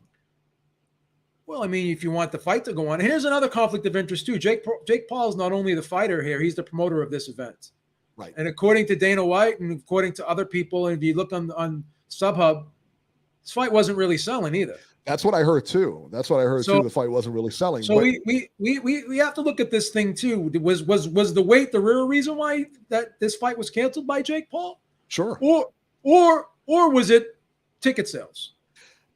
S4: Well, I mean, if you want the fight to go on, and here's another conflict of interest too. Jake Paul is not only the fighter here; he's the promoter of this event.
S3: Right. And
S4: according to Dana White and according to other people, and if you look on StubHub, this fight wasn't really selling either.
S3: That's what I heard too. The fight wasn't really selling.
S4: So we have to look at this thing too. Was the weight the real reason why that this fight was canceled by Jake Paul?
S3: Sure.
S4: Or was it ticket sales?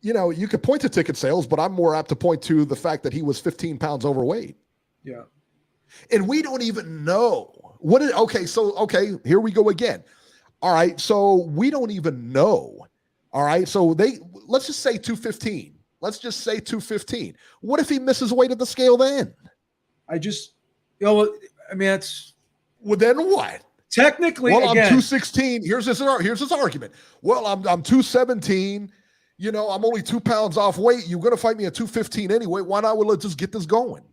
S3: You could point to ticket sales, but I'm more apt to point to the fact that he was 15 pounds overweight.
S4: Yeah.
S3: And we don't even know here we go again. All right. So we don't even know. All right. So let's just say 215. Let's just say 215. What if he misses weight at the scale then?
S4: That's.
S3: Well, then what?
S4: Technically,
S3: I'm 216. Here's his argument. Well, I'm 217. I'm only 2 pounds off weight. You're going to fight me at 215 anyway. Why not? Let's just get this going.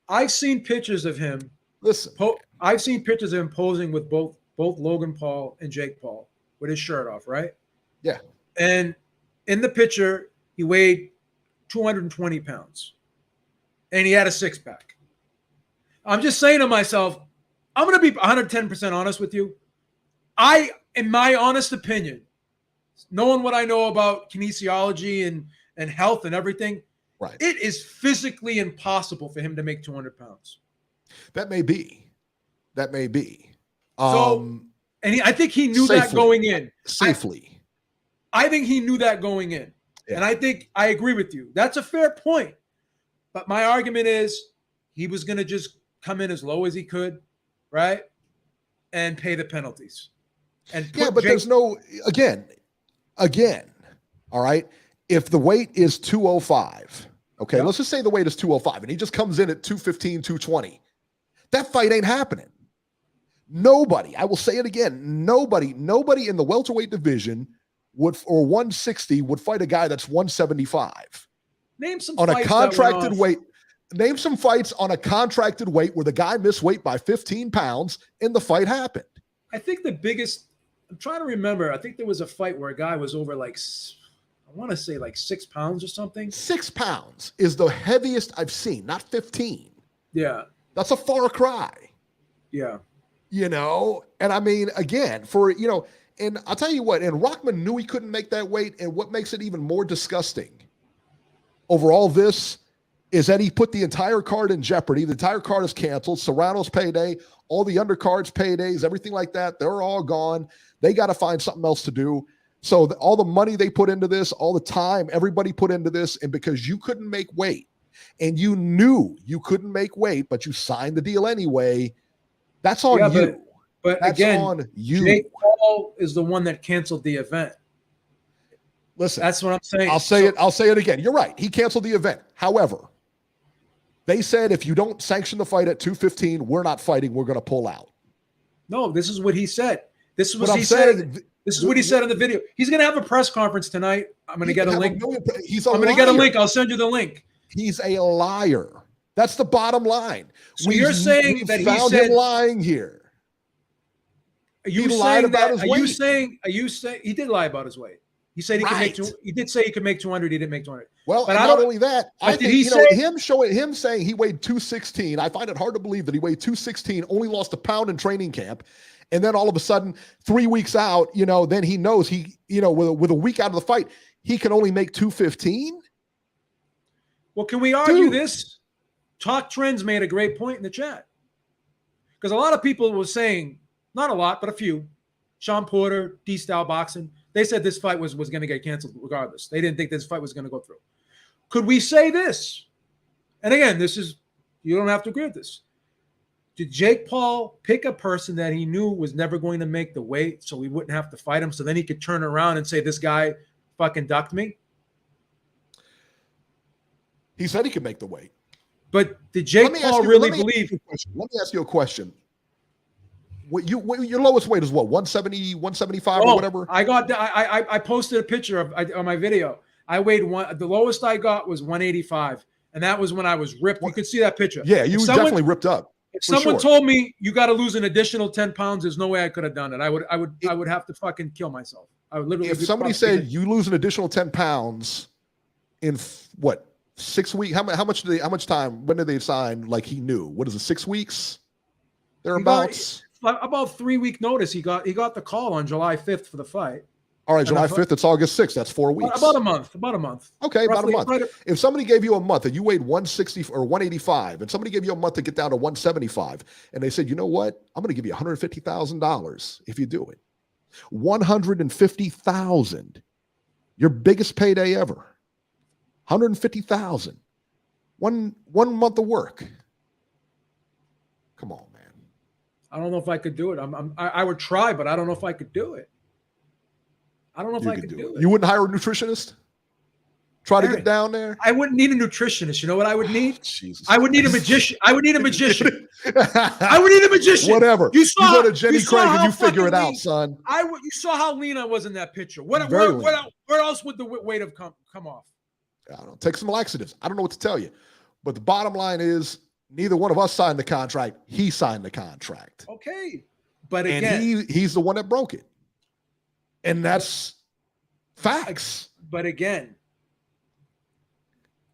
S4: I've seen pictures of him.
S3: Listen,
S4: I've seen pictures of him posing with both Logan Paul and Jake Paul with his shirt off, right?
S3: Yeah.
S4: And in the picture, he weighed 220 pounds. And he had a six-pack. I'm just saying to myself, I'm going to be 110% honest with you. In my honest opinion, knowing what I know about kinesiology and health and everything,
S3: Right.
S4: it is physically impossible for him to make 200 pounds.
S3: That may be.
S4: I think he knew
S3: safely,
S4: that going in.
S3: Safely.
S4: I think he knew that going in. Yeah. And I think I agree with you. That's a fair point. But my argument is he was going to just come in as low as he could, right? And pay the penalties. And
S3: but there's no, again, all right? If the weight is 205, okay, let's just say the weight is 205, and he just comes in at 215, 220, that fight ain't happening. Nobody, I will say it again, nobody in the welterweight division or 160 would fight a guy that's 175.
S4: Name some
S3: on
S4: fights
S3: a contracted weight. Name some fights on a contracted weight where the guy missed weight by 15 pounds and the fight happened.
S4: I think the biggest, I'm trying to remember, I think there was a fight where a guy was over like, I want to say like 6 pounds or something.
S3: 6 pounds is the heaviest I've seen, not 15.
S4: Yeah.
S3: That's a far cry.
S4: Yeah.
S3: You know, and I mean, again, and I'll tell you what, and Rahman knew he couldn't make that weight, and what makes it even more disgusting over all this is that he put the entire card in jeopardy. The entire card is canceled. Serrano's payday, all the undercards paydays, everything like that, they're all gone. They got to find something else to do. So all the money they put into this, all the time everybody put into this, and because you couldn't make weight, and you knew you couldn't make weight, but you signed the deal anyway, that's on you.
S4: But
S3: that's
S4: again,
S3: on you.
S4: Jake Paul is the one that canceled the event.
S3: Listen,
S4: that's what I'm saying.
S3: I'll say it again. You're right. He canceled the event. However, they said if you don't sanction the fight at 215, we're not fighting. We're going to pull out.
S4: No, this is what he said. This is what he said. This is what he said in the video. He's going to have a press conference tonight. I'm going to get a link. I'm going to get a link. I'll send you the link.
S3: He's a liar. That's the bottom line.
S4: So you're saying that he
S3: found him lying here.
S4: Are you saying that? Are you saying he did lie about his weight? He said he could make he did say he could make 200. He didn't make 200.
S3: Well, but not only that, I think him saying he weighed 216. I find it hard to believe that he weighed 216, only lost a pound in training camp, and then all of a sudden, 3 weeks out, then he knows with a week out of the fight, he can only make 215.
S4: Well, can we argue this? Talk Trends made a great point in the chat because a lot of people were saying, not a lot, but a few, Sean Porter, D-Style Boxing. They said this fight was going to get canceled regardless. They didn't think this fight was going to go through. Could we say this? And again, you don't have to agree with this. Did Jake Paul pick a person that he knew was never going to make the weight so he wouldn't have to fight him so then he could turn around and say, this guy fucking ducked me?
S3: He said he could make the weight.
S4: But did Jake Paul really believe?
S3: Let me ask you a question. Your lowest weight is what, 170, 175 or whatever?
S4: I posted a picture on my video. I weighed the lowest I got was 185, and that was when I was ripped. You could see that picture.
S3: Yeah, you were definitely ripped up.
S4: If someone told me you got to lose an additional 10 pounds, there's no way I could have done it. I would have to fucking kill myself. I would literally.
S3: If somebody said you lose an additional 10 pounds in what, 6 weeks? How much time? When did they sign? Like he knew. What is it? 6 weeks? Thereabouts.
S4: About 3 week notice. He got the call on July 5th for the fight.
S3: All right, July 5th. It's August 6th. That's 4 weeks.
S4: About a month.
S3: Okay, roughly, about a month. If somebody gave you a month and you weighed 160 or 185, and somebody gave you a month to get down to 175, and they said, you know what? I'm going to give you $150,000 if you do it. $150,000. Your biggest payday ever. $150,000. One month of work. Come on, man.
S4: I don't know if I could do it. I would try, but I don't know if I could do it. I don't know if I could do it.
S3: You wouldn't hire a nutritionist? Try to get down there?
S4: I wouldn't need a nutritionist. You know what I would need?
S3: Jesus.
S4: I would need a magician. I would need a magician.
S3: Whatever.
S4: You
S3: go to Jenny Craig and you figure it out, son.
S4: You saw how lean I was in that picture. Where else would the weight have come off?
S3: I don't know. Take some laxatives. I don't know what to tell you. But the bottom line is neither one of us signed the contract. He signed the contract.
S4: Okay. But again,
S3: and he's the one that broke it. And that's facts.
S4: But again,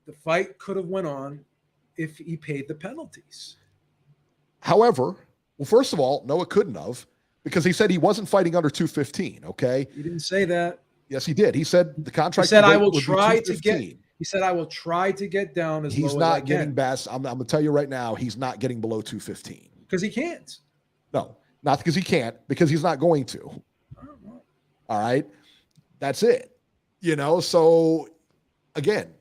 S4: the fight could have went on if he paid the penalties.
S3: However, well, first of all, no, it couldn't have, because he said he wasn't fighting under 215. Okay.
S4: He didn't say that.
S3: Yes, he did. He said the contract.
S4: He said, I will try to get. He said, I will try to get down as low as I can.
S3: He's not getting best. I'm going to tell you right now, he's not getting below 215.
S4: Because he can't.
S3: No, not because he can't, because he's not going to. All right. That's it. So again,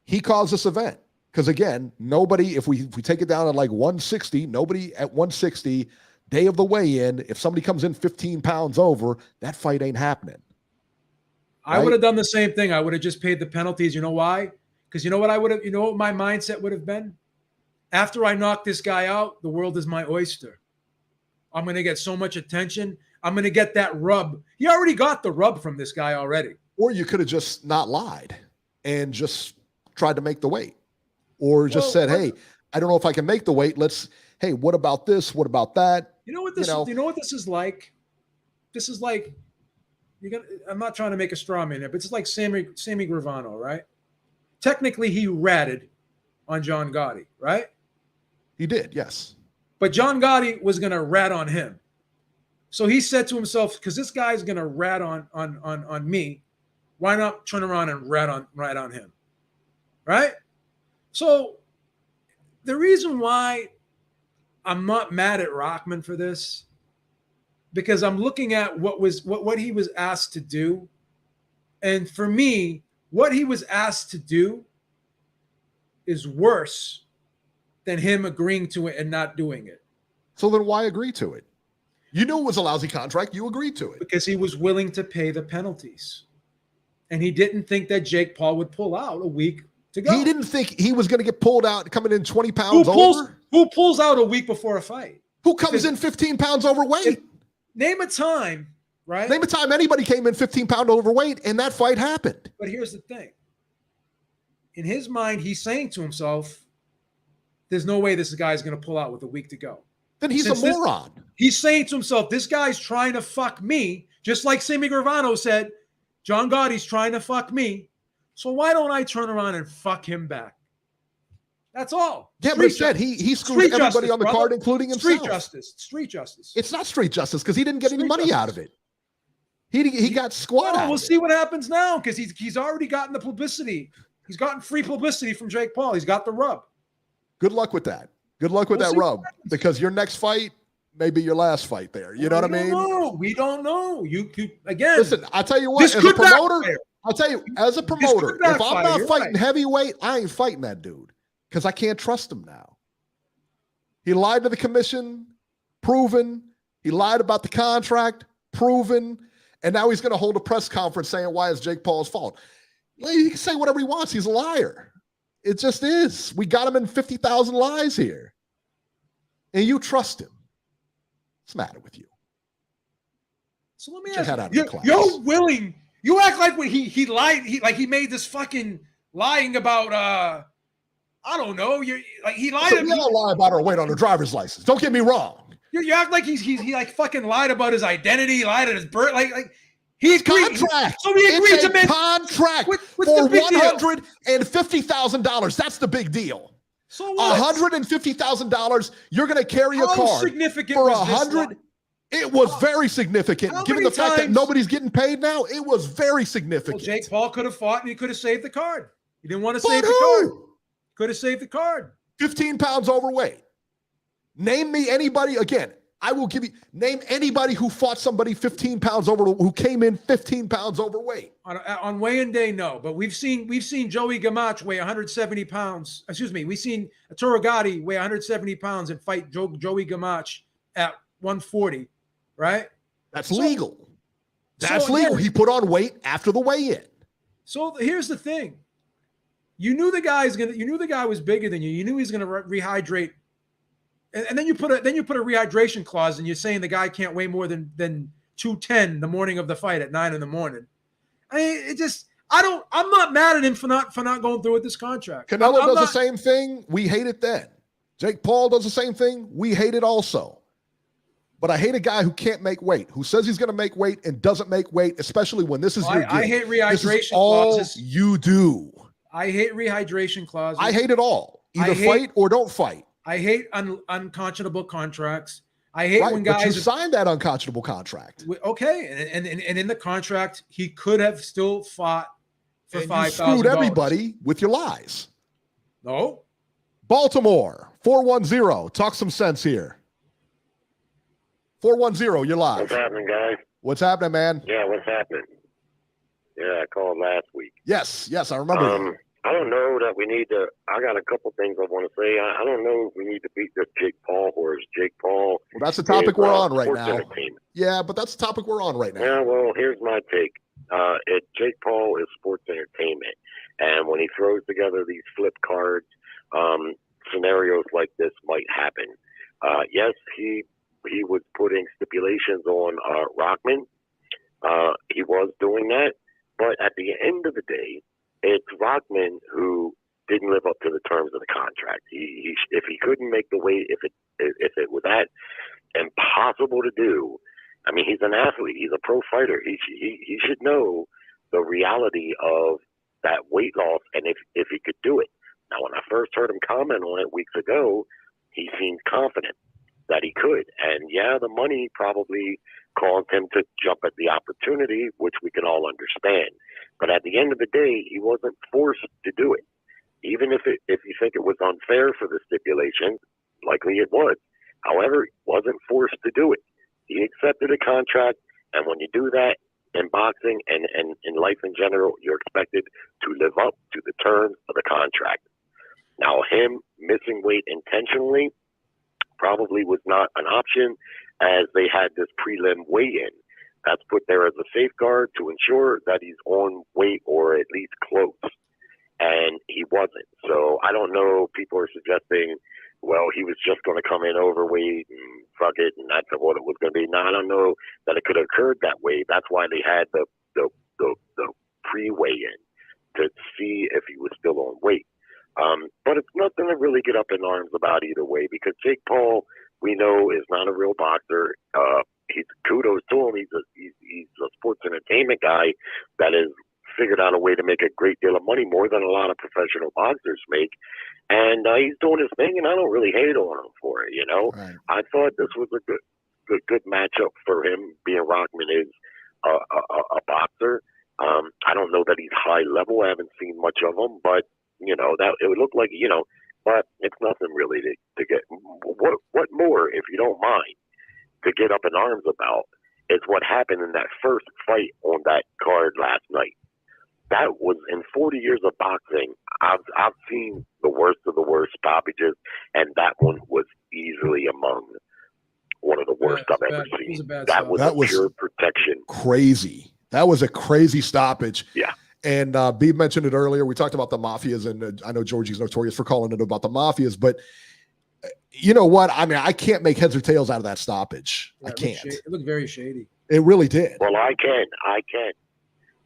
S3: he caused this event. Because again, nobody, if we take it down at like 160, nobody at 160, day of the weigh-in, if somebody comes in 15 pounds over, that fight ain't happening.
S4: I would have done the same thing. I would have just paid the penalties. You know why? Because you know what what my mindset would have been? After I knock this guy out, the world is my oyster. I'm going to get so much attention. I'm going to get that rub. He already got the rub from this guy already.
S3: Or you could have just not lied and just tried to make the weight. Or just said, hey, I don't know if I can make the weight. Hey, what about this? What about that?
S4: You know what this is like? This is like, I'm not trying to make a straw man here, but it's like Sammy Gravano, right? Technically, he ratted on John Gotti, right?
S3: He did, yes.
S4: But John Gotti was going to rat on him. So he said to himself, because this guy's going to rat on me, why not turn around and rat on him? Right? So the reason why I'm not mad at Rahman for this, because I'm looking at what he was asked to do. And for me, what he was asked to do is worse than him agreeing to it and not doing it.
S3: So then why agree to it? You knew it was a lousy contract. You agreed to it.
S4: Because he was willing to pay the penalties. And he didn't think that Jake Paul would pull out a week to go.
S3: He didn't think he was going to get pulled out coming in 20 pounds over?
S4: Who pulls out a week before a fight?
S3: Who comes in 15 pounds overweight?
S4: Name a time, right?
S3: Name a time anybody came in 15 pounds overweight and that fight happened.
S4: But here's the thing. In his mind, he's saying to himself, there's no way this guy's going to pull out with a week to go.
S3: Then he's a moron.
S4: He's saying to himself, this guy's trying to fuck me, just like Sammy Gravano said, John Gotti's trying to fuck me. So why don't I turn around and fuck him back? That's all.
S3: Yeah, but he said he screwed everybody on the card, including himself.
S4: Street justice.
S3: It's not street justice because he didn't get any money out of it. He got squat out.
S4: We'll see what happens now because he's already gotten the publicity. He's gotten free publicity from Jake Paul. He's got the rub.
S3: Good luck with that. Good luck with that rub because your next fight may be your last fight there. You know what I mean?
S4: We don't know. You again.
S3: Listen, I'll tell you what. As a promoter, if I'm not fighting heavyweight, I ain't fighting that dude because I can't trust him now. He lied to the commission, proven. He lied about the contract, proven. And now he's going to hold a press conference saying why it's Jake Paul's fault. He can say whatever he wants. He's a liar. It just is. We got him in 50,000 lies here. And you trust him. What's the matter with you?
S4: So let me ask you. You're willing. You act like when he lied, he made this fucking lying about I don't know. He lied.
S3: So we all lie about our weight on our driver's license. Don't get me wrong.
S4: You act like he like fucking lied about his identity, lied at his birth, like he's
S3: contract.
S4: So he agreed to make
S3: contract for $150,000. That's the big deal.
S4: So what?
S3: $150,000. You're going to carry a
S4: How
S3: card
S4: significant
S3: for
S4: was
S3: 100. It was very significant, given the fact that nobody's getting paid now. It was very significant.
S4: Well, Jake Paul could have fought and he could have saved the card. He didn't want to save the card. Could have saved the card.
S3: 15 pounds overweight. Name me anybody, again, I will give you, name anybody who fought somebody 15 pounds over, who came in 15 pounds overweight.
S4: On weigh-in day, no. But we've seen Joey Gamache weigh 170 pounds. Excuse me. We've seen Arturo Gatti weigh 170 pounds and fight Joey Gamache at 140, right?
S3: That's legal. That's legal. He put on weight after the weigh-in.
S4: So here's the thing. You knew the guy was bigger than you. You knew he was going to rehydrate. And then you put a rehydration clause, and you're saying the guy can't weigh more than 210 the morning of the fight at 9 a.m. I mean, I'm not mad at him for not going through with this contract.
S3: Canelo does the same thing. We hate it then. Jake Paul does the same thing. We hate it also. But I hate a guy who can't make weight, who says he's going to make weight and doesn't make weight, especially when this is your gig.
S4: I hate rehydration
S3: this is all
S4: clauses.
S3: You do.
S4: I hate rehydration clauses.
S3: I hate it all. Either fight or don't fight.
S4: I hate unconscionable contracts. I hate when guys.
S3: But you signed that unconscionable contract.
S4: Okay, and in the contract, he could have still fought for $5,000. You
S3: screwed everybody with your lies.
S4: No.
S3: Baltimore 410. Talk some sense here. 410, you're live.
S5: What's happening, guys?
S3: What's happening, man?
S5: Yeah, what's happening? Yeah, I called last week.
S3: Yes, I remember.
S5: I don't know that we need to. I got a couple things I want to say. I don't know if we need to beat this Jake Paul horse. Jake Paul.
S3: Well, that's the topic we're on right now.
S5: Yeah,
S3: but that's the topic we're on right now.
S5: Yeah, well, here's my take. Jake Paul is sports entertainment, and when he throws together these flip cards, scenarios like this might happen. Yes, he was putting stipulations on Rahman. He was doing that, but at the end of the day, it's Rahman who didn't live up to the terms of the contract. If he couldn't make the weight, if it was that impossible to do, I mean, he's an athlete. He's a pro fighter. He should know the reality of that weight loss, and if he could do it. Now, when I first heard him comment on it weeks ago, he seemed confident that he could. And yeah, the money probably caused him to jump at the opportunity, which we can all understand. But at the end of the day, he wasn't forced to do it. Even if you think it was unfair for the stipulations, likely it was. However, he wasn't forced to do it. He accepted a contract, and when you do that in boxing and in life in general, you're expected to live up to the terms of the contract. Now, him missing weight intentionally probably was not an option, as they had this prelim weigh-in. That's put there as a safeguard to ensure that he's on weight or at least close. And he wasn't. So I don't know. People are suggesting, well, he was just going to come in overweight and fuck it, and that's what it was going to be. Now, I don't know that it could have occurred that way. That's why they had the pre-weigh-in to see if he was still on weight. But it's nothing to really get up in arms about either way, because Jake Paul, we know, is not a real boxer. He's kudos to him. He's a sports entertainment guy that has figured out a way to make a great deal of money, more than a lot of professional boxers make. And he's doing his thing, and I don't really hate on him for it. You know, right. I thought this was a good matchup for him, being Rahman is a boxer. I don't know that he's high level. I haven't seen much of him, but you know, that it would look like, you know, but it's nothing really to get. What more, if you don't mind, to get up in arms about is what happened in that first fight on that card last night. That was, in 40 years of boxing, I've seen the worst of the worst stoppages, and that one was easily among one of the worst I've ever seen. That was pure protection.
S3: Crazy. That was a crazy stoppage.
S5: Yeah.
S3: And Beeb mentioned it earlier. We talked about the mafias, and I know Georgie's notorious for calling it about the mafias, but you know what? I mean, I can't make heads or tails out of that stoppage.
S4: Yeah,
S3: I can't.
S4: It looked very shady.
S3: It really did.
S5: Well, I can.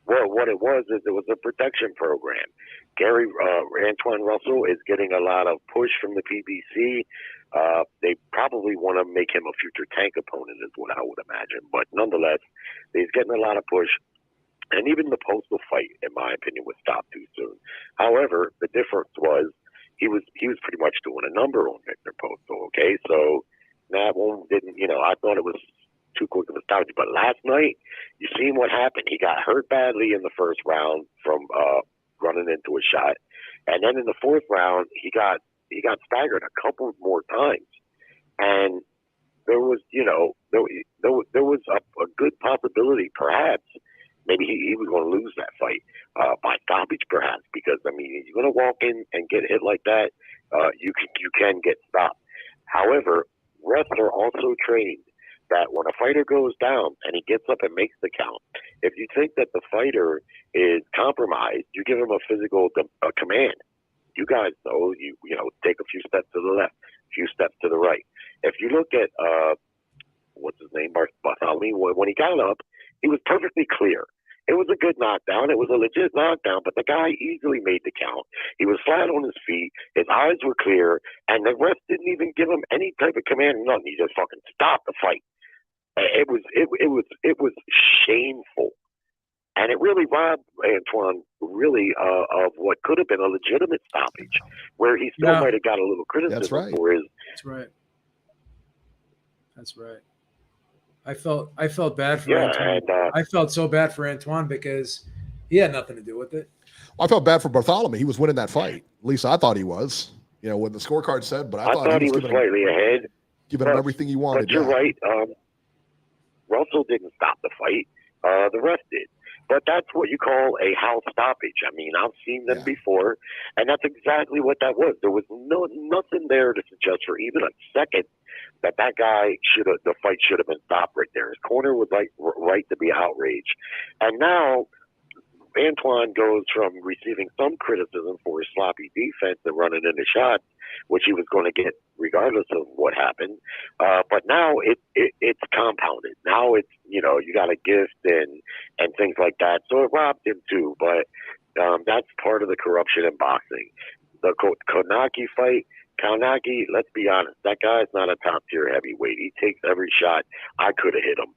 S5: Well, what it was is it was a protection program. Antoine Russell is getting a lot of push from the PBC. They probably want to make him a future Tank opponent, is what I would imagine. But nonetheless, he's getting a lot of push. And even the Postal fight, in my opinion, was stopped too soon. However, the difference was he was pretty much doing a number on Victor Postal. Okay, so that one didn't. You know, I thought it was too quick of a stoppage. But last night, you seen what happened. He got hurt badly in the first round from running into a shot, and then in the fourth round, he got staggered a couple more times, and there was, you know, there was a good possibility, perhaps. Maybe he was going to lose that fight by stoppage, perhaps, because, I mean, you're going to walk in and get hit like that, you can get stopped. However, refs are also trained that when a fighter goes down and he gets up and makes the count, if you think that the fighter is compromised, you give him a physical command. You guys know, you know, take a few steps to the left, a few steps to the right. If you look at, what's his name, Bartholomew, when he got up, he was perfectly clear. It was a good knockdown. It was a legit knockdown, but the guy easily made the count. He was flat on his feet. His eyes were clear, and the ref didn't even give him any type of command, nothing. He just fucking stopped the fight. It was shameful. And it really robbed Antoine of what could have been a legitimate stoppage, where he still might have got a little criticism for his.
S4: That's right. That's right. I felt bad for Antoine. And, I felt so bad for Antoine because he had nothing to do with it.
S3: I felt bad for Bartholomew. He was winning that fight. At least I thought he was. You know, when the scorecard said, but I thought he was
S5: slightly ahead.
S3: Giving him everything he wanted.
S5: But you're right. Russell didn't stop the fight. The ref did. But that's what you call a house stoppage. I mean, I've seen them before, and that's exactly what that was. There was nothing there to suggest for even a second that the fight should have been stopped right there. His corner was right to be outraged. And now Antoine goes from receiving some criticism for his sloppy defense and running into shots, which he was going to get regardless of what happened. But now it's compounded. Now it's, you got a gift and things like that. So it robbed him too. But that's part of the corruption in boxing. The Konaki fight, let's be honest, that guy's not a top tier heavyweight. He takes every shot. I could have hit him.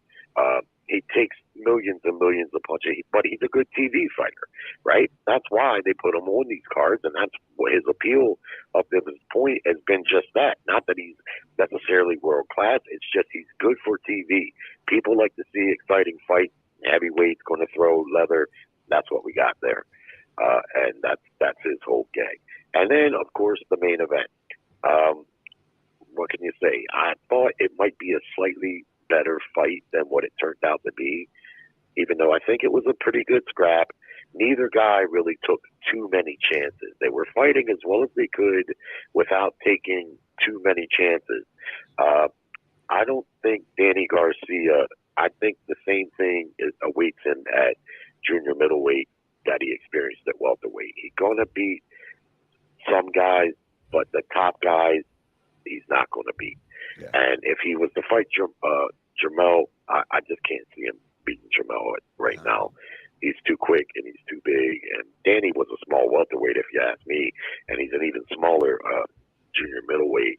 S5: He takes millions and millions of punches, but he's a good TV fighter, right? That's why they put him on these cards, and that's what his appeal up to this point has been, just that. Not that he's necessarily world class, it's just he's good for TV. People like to see exciting fights. Heavyweight's going to throw leather. That's what we got there, and that's his whole gag. And then, of course, the main event. What can you say? I thought it might be a slightly better fight than what it turned out to be, even though I think it was a pretty good scrap. Neither guy really took too many chances. They were fighting as well as they could without taking too many chances. I don't think Danny Garcia, I think the same thing awaits him at junior middleweight that he experienced at welterweight. He's going to beat some guys, but the top guys, he's not going to beat. Yeah. And if he was to fight Jermell, I just can't see him beating Jermell right now. He's too quick and he's too big. And Danny was a small welterweight, if you ask me, and he's an even smaller junior middleweight.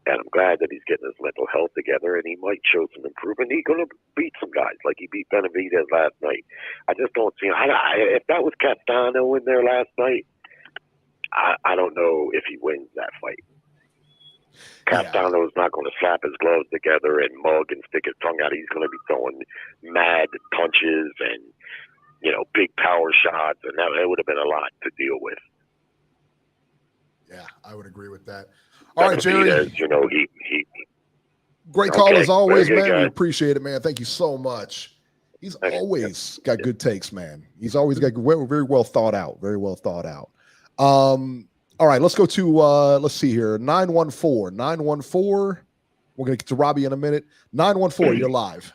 S5: And I'm glad that he's getting his mental health together, and he might show some improvement. He's going to beat some guys, like he beat Benavidez last night. I just don't see him. If that was Castano in there last night, I don't know if he wins that fight. Castano's not going to slap his gloves together and mug and stick his tongue out. He's going to be throwing mad punches and, big power shots, and that would have been a lot to deal with.
S3: Yeah, I would agree with that. All right, Jerry.
S5: He
S3: great call as always, man. We appreciate it, man. Thank you so much. He's always got good takes, man. He's always got very well thought out. Very well thought out. All right, let's go to let's see here. 914. We're gonna get to Robbie in a minute. 914, you're live.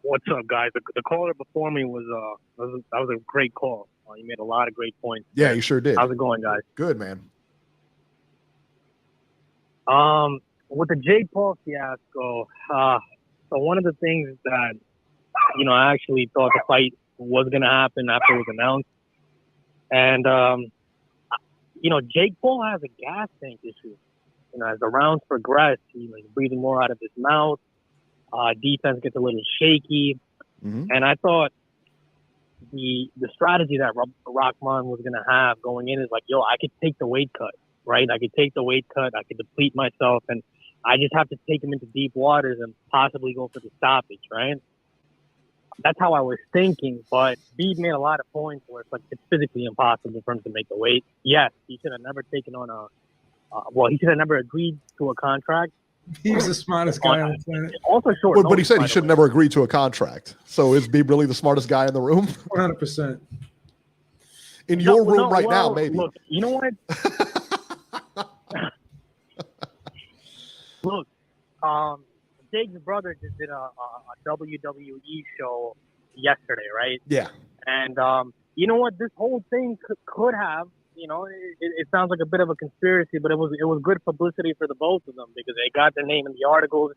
S6: What's up, guys? The caller before me was a great call. You made a lot of great points.
S3: Yeah, you sure did.
S6: How's it going, guys?
S3: Good, man.
S6: With the Jake Paul fiasco, so one of the things that I actually thought the fight was gonna happen after it was announced. And, Jake Paul has a gas tank issue. As the rounds progress, he's breathing more out of his mouth. Defense gets a little shaky. Mm-hmm. And I thought the strategy that Rahman was going to have going in is I could take the weight cut, right? I could take the weight cut. I could deplete myself. And I just have to take him into deep waters and possibly go for the stoppage, right? That's how I was thinking, but Beeb made a lot of points where it's physically impossible for him to make the weight. Yes, he should have never taken on he should have never agreed to a contract.
S4: He was the smartest guy on the planet.
S6: Also short.
S3: But he said he should have never agreed to a contract. So is Beeb really the smartest guy in the room?
S4: 100%.
S3: In your room right now, maybe.
S6: Look, you know what? Look, Jake's brother just did a WWE show yesterday, right?
S3: Yeah.
S6: And you know what? This whole thing could have, it sounds like a bit of a conspiracy, but it was good publicity for the both of them because they got their name in the articles.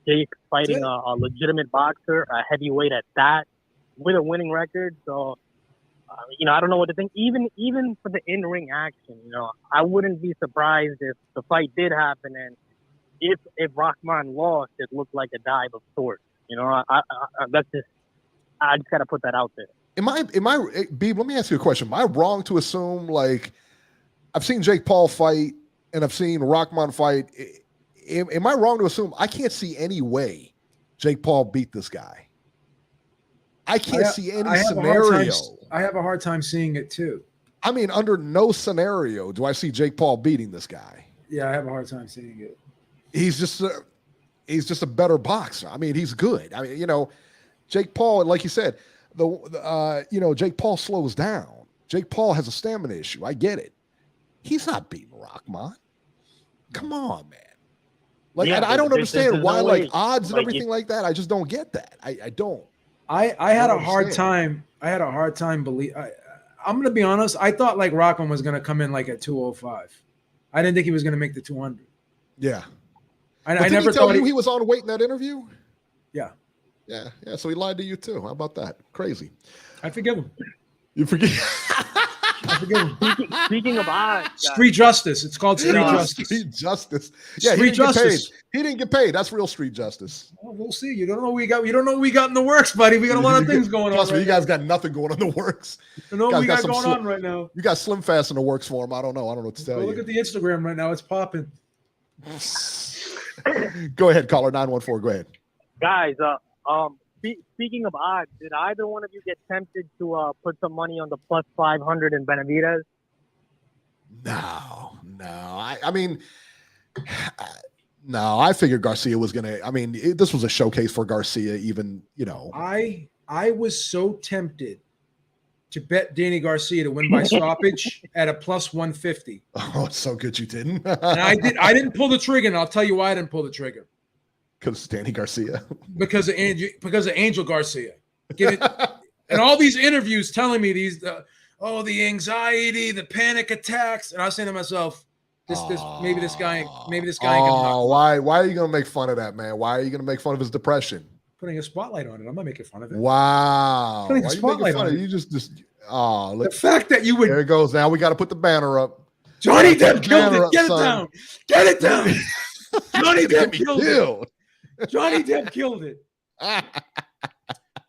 S6: Jake fighting a legitimate boxer, a heavyweight at that. with a winning record. So, I don't know what to think. Even for the in-ring action, I wouldn't be surprised if the fight did happen and if Rahman lost, it looked like a dive of sorts. That's just I just got to put that out there.
S3: Beeb, let me ask you a question. Am I wrong to assume, like, I've seen Jake Paul fight and I've seen Rahman fight. Am I wrong to assume I can't see any way Jake Paul beat this guy? I can't see any scenario.
S4: I have a hard time seeing it too.
S3: I mean, under no scenario do I see Jake Paul beating this guy.
S4: Yeah, I have a hard time seeing it.
S3: He's just a better boxer. I mean, he's good. I mean, Jake Paul, like you said, Jake Paul slows down. Jake Paul has a stamina issue. I get it. He's not beating Rahman. Come on, man. Like, yeah, I don't understand why, no like, odds and everything like that. I just don't get that. I don't.
S4: I had a hard time. I had a hard time I'm going to be honest. I thought like Rahman was going to come in like at 205. I didn't think he was going to make the 200.
S3: Yeah.
S4: I never thought
S3: he was on weight in that interview.
S4: Yeah.
S3: Yeah. So he lied to you too. How about that? Crazy.
S4: I forgive him.
S3: You forgive?
S4: I forgive him.
S6: Speaking of odds,
S4: street justice. It's called street justice.
S3: Street justice. Yeah,
S4: street justice.
S3: He didn't get paid. That's real street justice.
S4: Well, we'll see. You don't know what we got. You don't know what we got in the works, buddy. We got a lot of things going on.
S3: Trust me, you guys got nothing going on in the works.
S4: You know what we got going on right now.
S3: You got Slim Fast in the works for him. I don't know what to tell you.
S4: Look at the Instagram right now. It's popping.
S3: Go ahead, caller 914. Go ahead,
S6: guys. Speaking of odds, did either one of you get tempted to put some money on the plus 500 in Benavidez?
S3: No. I mean, no. I figured Garcia was gonna. I mean, this was a showcase for Garcia. Even
S4: I was so tempted to bet Danny Garcia to win by stoppage at a plus 150.
S3: Oh, it's so good you didn't.
S4: And I didn't pull the trigger, and I'll tell you why I didn't pull the trigger.
S3: Because Danny Garcia.
S4: Because of Angel Garcia. And all these interviews telling me the anxiety, the panic attacks, and I was saying to myself, maybe this guy can.
S3: Why are you gonna make fun of that, man? Why are you gonna make fun of his depression?
S4: Putting a spotlight on it. I'm not making fun of it.
S3: Wow.
S4: Putting a spotlight on it.
S3: You just
S4: the fact that you would.
S3: There it goes. Now we got to put the banner up.
S4: Johnny Depp killed it. Get it down. Get it down. Johnny Depp killed it. Johnny Depp killed it.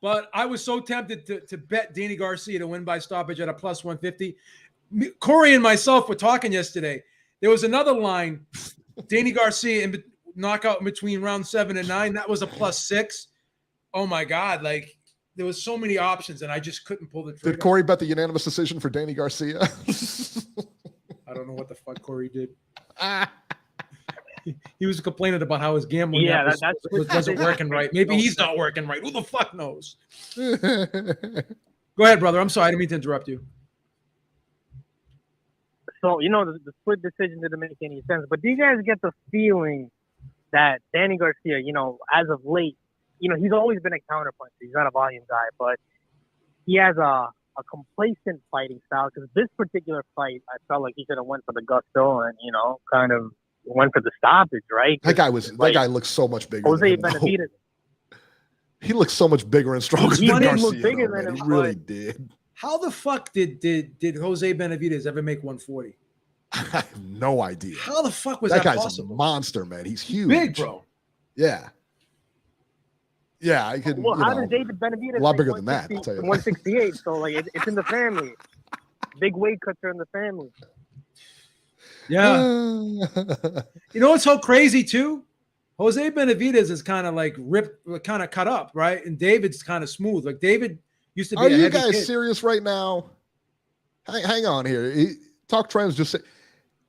S4: But I was so tempted to bet Danny Garcia to win by stoppage at a plus 150. Corey and myself were talking yesterday. There was another line, Danny Garcia in knockout in between round 7 and 9. That was a plus 6. Oh my God! Like there was so many options, and I just couldn't pull the trigger.
S3: Did Corey bet the unanimous decision for Danny Garcia?
S4: I don't know what the fuck Corey did. He was complaining about how his gambling wasn't working right. Maybe he's not working right. Who the fuck knows? Go ahead, brother. I'm sorry. I didn't mean to interrupt you.
S6: So, the split decision didn't make any sense. But do you guys get the feeling that Danny Garcia, as of late, he's always been a counterpuncher. He's not a volume guy, but he has a complacent fighting style. Because this particular fight, I felt like he should have went for the gusto and, kind of went for the stoppage, right?
S3: That guy looks so much bigger.
S6: Jose Benavidez.
S3: He looks so much bigger and stronger than Garcia.
S6: Look bigger than him.
S3: He really did.
S4: How the fuck did Jose Benavidez ever make 140?
S3: I have no idea.
S4: How the fuck was that
S3: guy's
S4: possible?
S3: A monster, man. He's huge.
S4: Big, bro.
S3: Yeah. Yeah, I could.
S6: Well, how did David Benavidez?
S3: A lot bigger than that. I'll tell you.
S6: 168. So it's in the family. Big weight cuts are in the family.
S4: Yeah. It's so crazy too? Jose Benavidez is kind of like ripped, kind of cut up, right? And David's kind of smooth. Like David used to be.
S3: Are you guys serious right now? Hang on here. Talk Trends just say,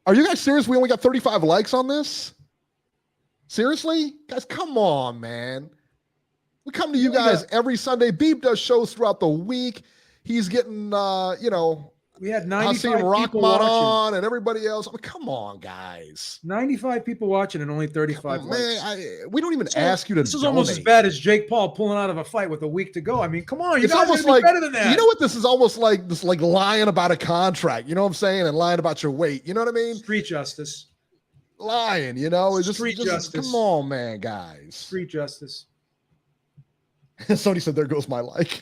S3: are you guys serious? We only got 35 likes on this? Seriously? Guys, come on, man. We come to you guys every Sunday. Beeb does shows throughout the week. He's getting,
S4: we had 95
S3: Hasim
S4: people
S3: Rahman
S4: watching.
S3: on and everybody else. I mean, come on, guys.
S4: 95 people watching and only 35 likes.
S3: Man, we don't even ask you to.
S4: This is almost as bad as Jake Paul pulling out of a fight with a week to go. I mean, come on, you
S3: it's
S4: guys
S3: almost
S4: are
S3: like
S4: better than that.
S3: You know what? This is almost like this, like lying about a contract. You know what I'm saying? And lying about your weight. You know what I mean?
S4: Street justice.
S3: Lying. It's
S4: Street justice.
S3: Come on, man, guys.
S4: Street justice.
S3: Sony said, "There goes my like."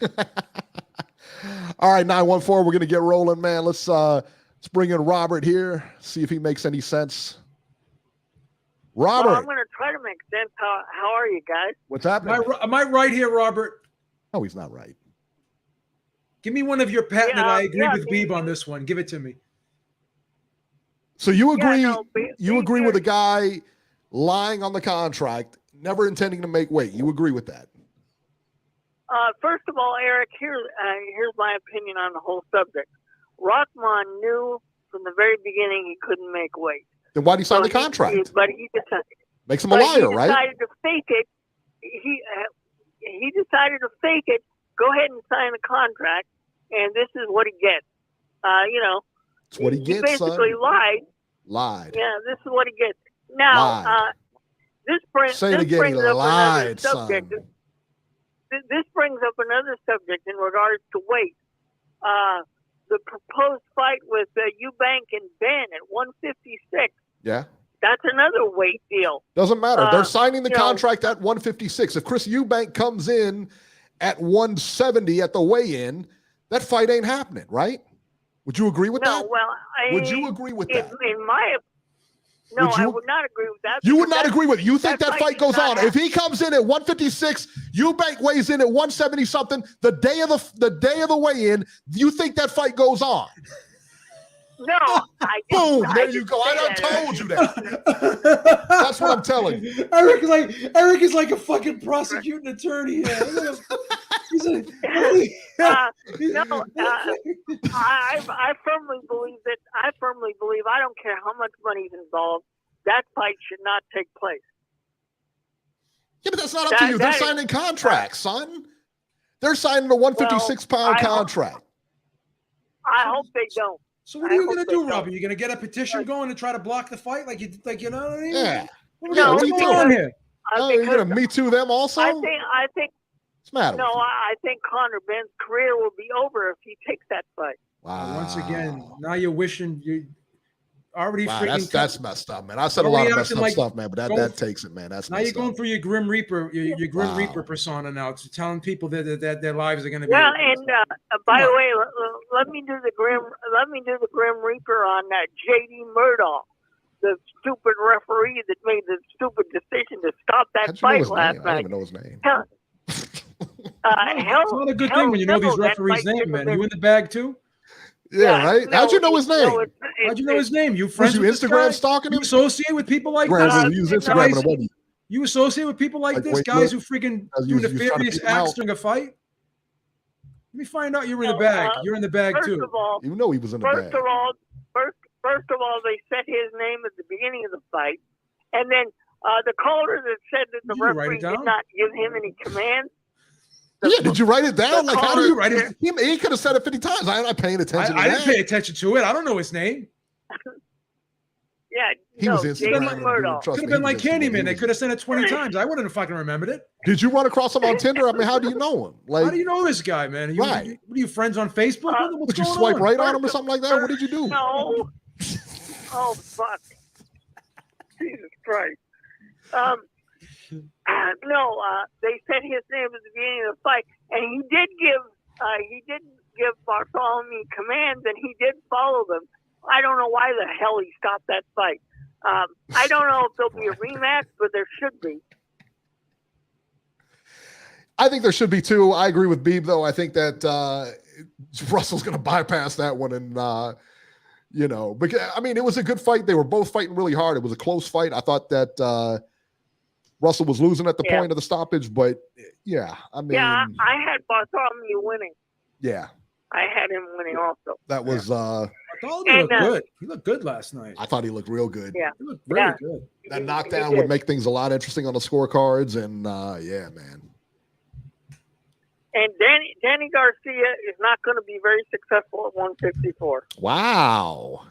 S3: All right, 914. We're gonna get rolling, man. Let's bring in Robert here. See if he makes any sense. Robert,
S7: well, I'm going to try to make sense. How are you guys?
S3: What's happening?
S4: Am I right here, Robert?
S3: No, he's not right.
S4: Give me one of your patented. I agree with
S7: Beeb
S4: Beeb on this one. Give it to me.
S3: So you agree?
S7: You
S3: agree with a guy lying on the contract, never intending to make weight. You agree with that?
S7: First of all, Eric, here's my opinion on the whole subject. Rahman knew from the very beginning he couldn't make weight.
S3: Then why'd he sign the contract?
S7: He decided,
S3: makes him a liar,
S7: he
S3: right?
S7: decided to fake it. He decided to fake it. Go ahead and sign the contract, and this is what he gets.
S3: It's what he gets.
S7: He basically
S3: son.
S7: lied. Yeah, this is what he gets. Now, this brings
S3: Say it again.
S7: brings
S3: He
S7: up
S3: lied,
S7: another subject.
S3: son.
S7: This brings up another subject in regards to weight. The proposed fight with Eubank and Ben at 156.
S3: Yeah.
S7: That's another weight deal.
S3: Doesn't matter. They're signing the contract at 156. If Chris Eubank comes in at 170 at the weigh-in, that fight ain't happening, right? Would you agree with that?
S7: No, well,
S3: would you agree with that?
S7: In my No, I would not agree with that.
S3: You would not agree with it. You think that fight goes on.
S7: Happen.
S3: If he comes in at 156, Eubank weighs in at 170 something, the day of the weigh-in, you think that fight goes on?
S7: No, I
S3: boom. There you go. I done told you that. That's what I'm telling you.
S4: Eric is like a fucking prosecuting attorney here.
S7: I firmly believe that. I firmly believe. I don't care how much money's involved. That fight should not take place.
S3: Yeah, but that's not up to you. They're signing contracts, son. They're signing a 156-pound contract.
S7: I hope they don't.
S4: So what are you going to do, Robbie? You're going to get a petition going and try to block the fight, like you know what I mean?
S3: Yeah.
S4: What are you doing here?
S3: You're going to Me Too them also?
S7: I think.
S3: What's the matter?
S7: No, I think Conor Benn's career will be over if he takes that fight.
S3: Wow.
S4: Once again, now you're wishing you already.
S3: Wow, that's messed up, man. I said a lot of messed up stuff, man, but that takes it, man. That's
S4: now you're going through your Grim Reaper, your Grim Reaper persona now, to telling people that their lives are going to be.
S7: Well, and by the way, let me do the Grim Reaper on JD Murdoch, the stupid referee that made the stupid decision to stop that fight last night.
S3: I don't even know his name.
S4: It's not a good thing when you know these referees' names, man. You in the bag too?
S3: Yeah, right. How'd you know his name?
S4: How'd you know his name? You friends?
S3: You Instagram stalking him?
S4: You associate with people like this? You associate with people like this, guys who freaking do nefarious acts during a fight? Let me find out you're in the bag. You're in the bag too.
S7: First of all,
S3: you know he was in the bag.
S7: First of all, they said his name at the beginning of the fight, and then the caller that said that the referee did not give him any commands.
S3: Yeah, did you write it down? Like, how do you write it? He could have said it 50 times. I'm not paying attention.
S4: I didn't pay attention to it. I don't know his name.
S7: Yeah,
S3: he was Instagram.
S4: Could have been like Candyman. They could have sent it 20 times. I wouldn't have fucking remembered it.
S3: Did you run across him on Tinder? I mean, how do you know him? Like,
S4: how do you know this guy, man? What are you friends on Facebook?
S3: Did you swipe right on him or something like that? What did you do?
S7: No. Oh fuck! Jesus Christ. No, they said his name at the beginning of the fight, and he did give Bartholomew commands, and he did follow them. I don't know why the hell he stopped that fight. I don't know if there'll be a rematch, but there should be.
S3: I think there should be too. I agree with Beeb, though. I think that Russell's going to bypass that one, and because I mean, it was a good fight. They were both fighting really hard. It was a close fight. I thought that Russell was losing at the point of the stoppage, but I mean,
S7: I had Bartholomew winning.
S3: Yeah,
S7: I had him winning also.
S3: That was
S4: Bartholomew looked good. He looked good last night.
S3: I thought he looked real good.
S7: Yeah,
S4: he looked really good.
S3: That knockdown would make things a lot interesting on the scorecards, and man.
S7: And Danny Garcia is not going to be very successful at 154.
S3: Wow.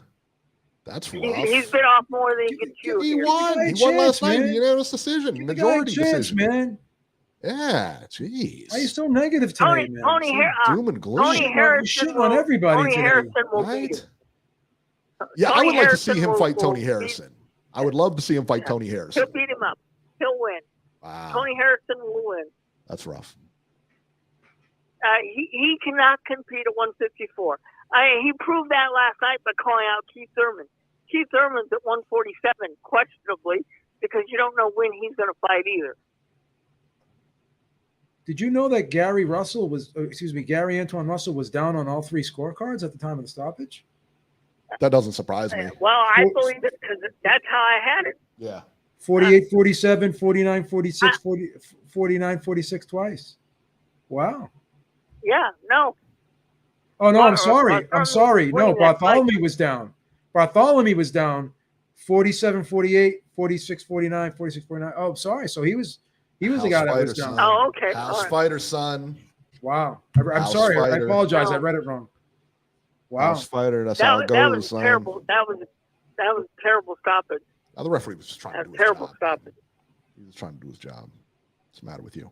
S3: That's rough.
S7: He's been off more than he can chew.
S3: He won last night. Unanimous decision. Majority decision.
S4: Man.
S3: Yeah, jeez.
S4: Why are you so negative today, man?
S3: Doom and gloom.
S7: Tony Harrison
S4: on everybody
S7: Tony
S4: today.
S7: Harrison will beat him.
S3: Yeah,
S7: Tony
S3: I would like to see
S7: Harrison
S3: him fight Tony Harrison. I would love to see him fight Tony Harrison.
S7: He'll beat him up. He'll win.
S3: Wow.
S7: Tony Harrison will win.
S3: That's rough.
S7: he cannot compete at 154. He proved that last night by calling out Keith Thurman. Keith Thurman's at 147, questionably, because you don't know when he's going to fight either.
S4: Did you know that Gary Antoine Russell was down on all three scorecards at the time of the stoppage?
S3: That doesn't surprise me.
S7: Well, I believe it because that's how I had it.
S3: Yeah.
S4: 48-47, 49-46, 49-46 twice. Wow.
S7: Yeah, no.
S4: Oh, no, I'm sorry. No, Bartholomew was down. 47-48, 46-49, 46-49. Oh, sorry. So he was the guy that was down.
S7: Oh, okay.
S3: House fighter, son.
S4: Wow. I'm sorry. I apologize. I read it wrong. Wow.
S3: House fighter. That's how it goes.
S7: That was
S3: son.
S7: terrible. That was terrible stoppage.
S3: Now, the referee was just trying to do his
S7: terrible
S3: job.
S7: stoppage.
S3: He was trying to do his job. What's the matter with you?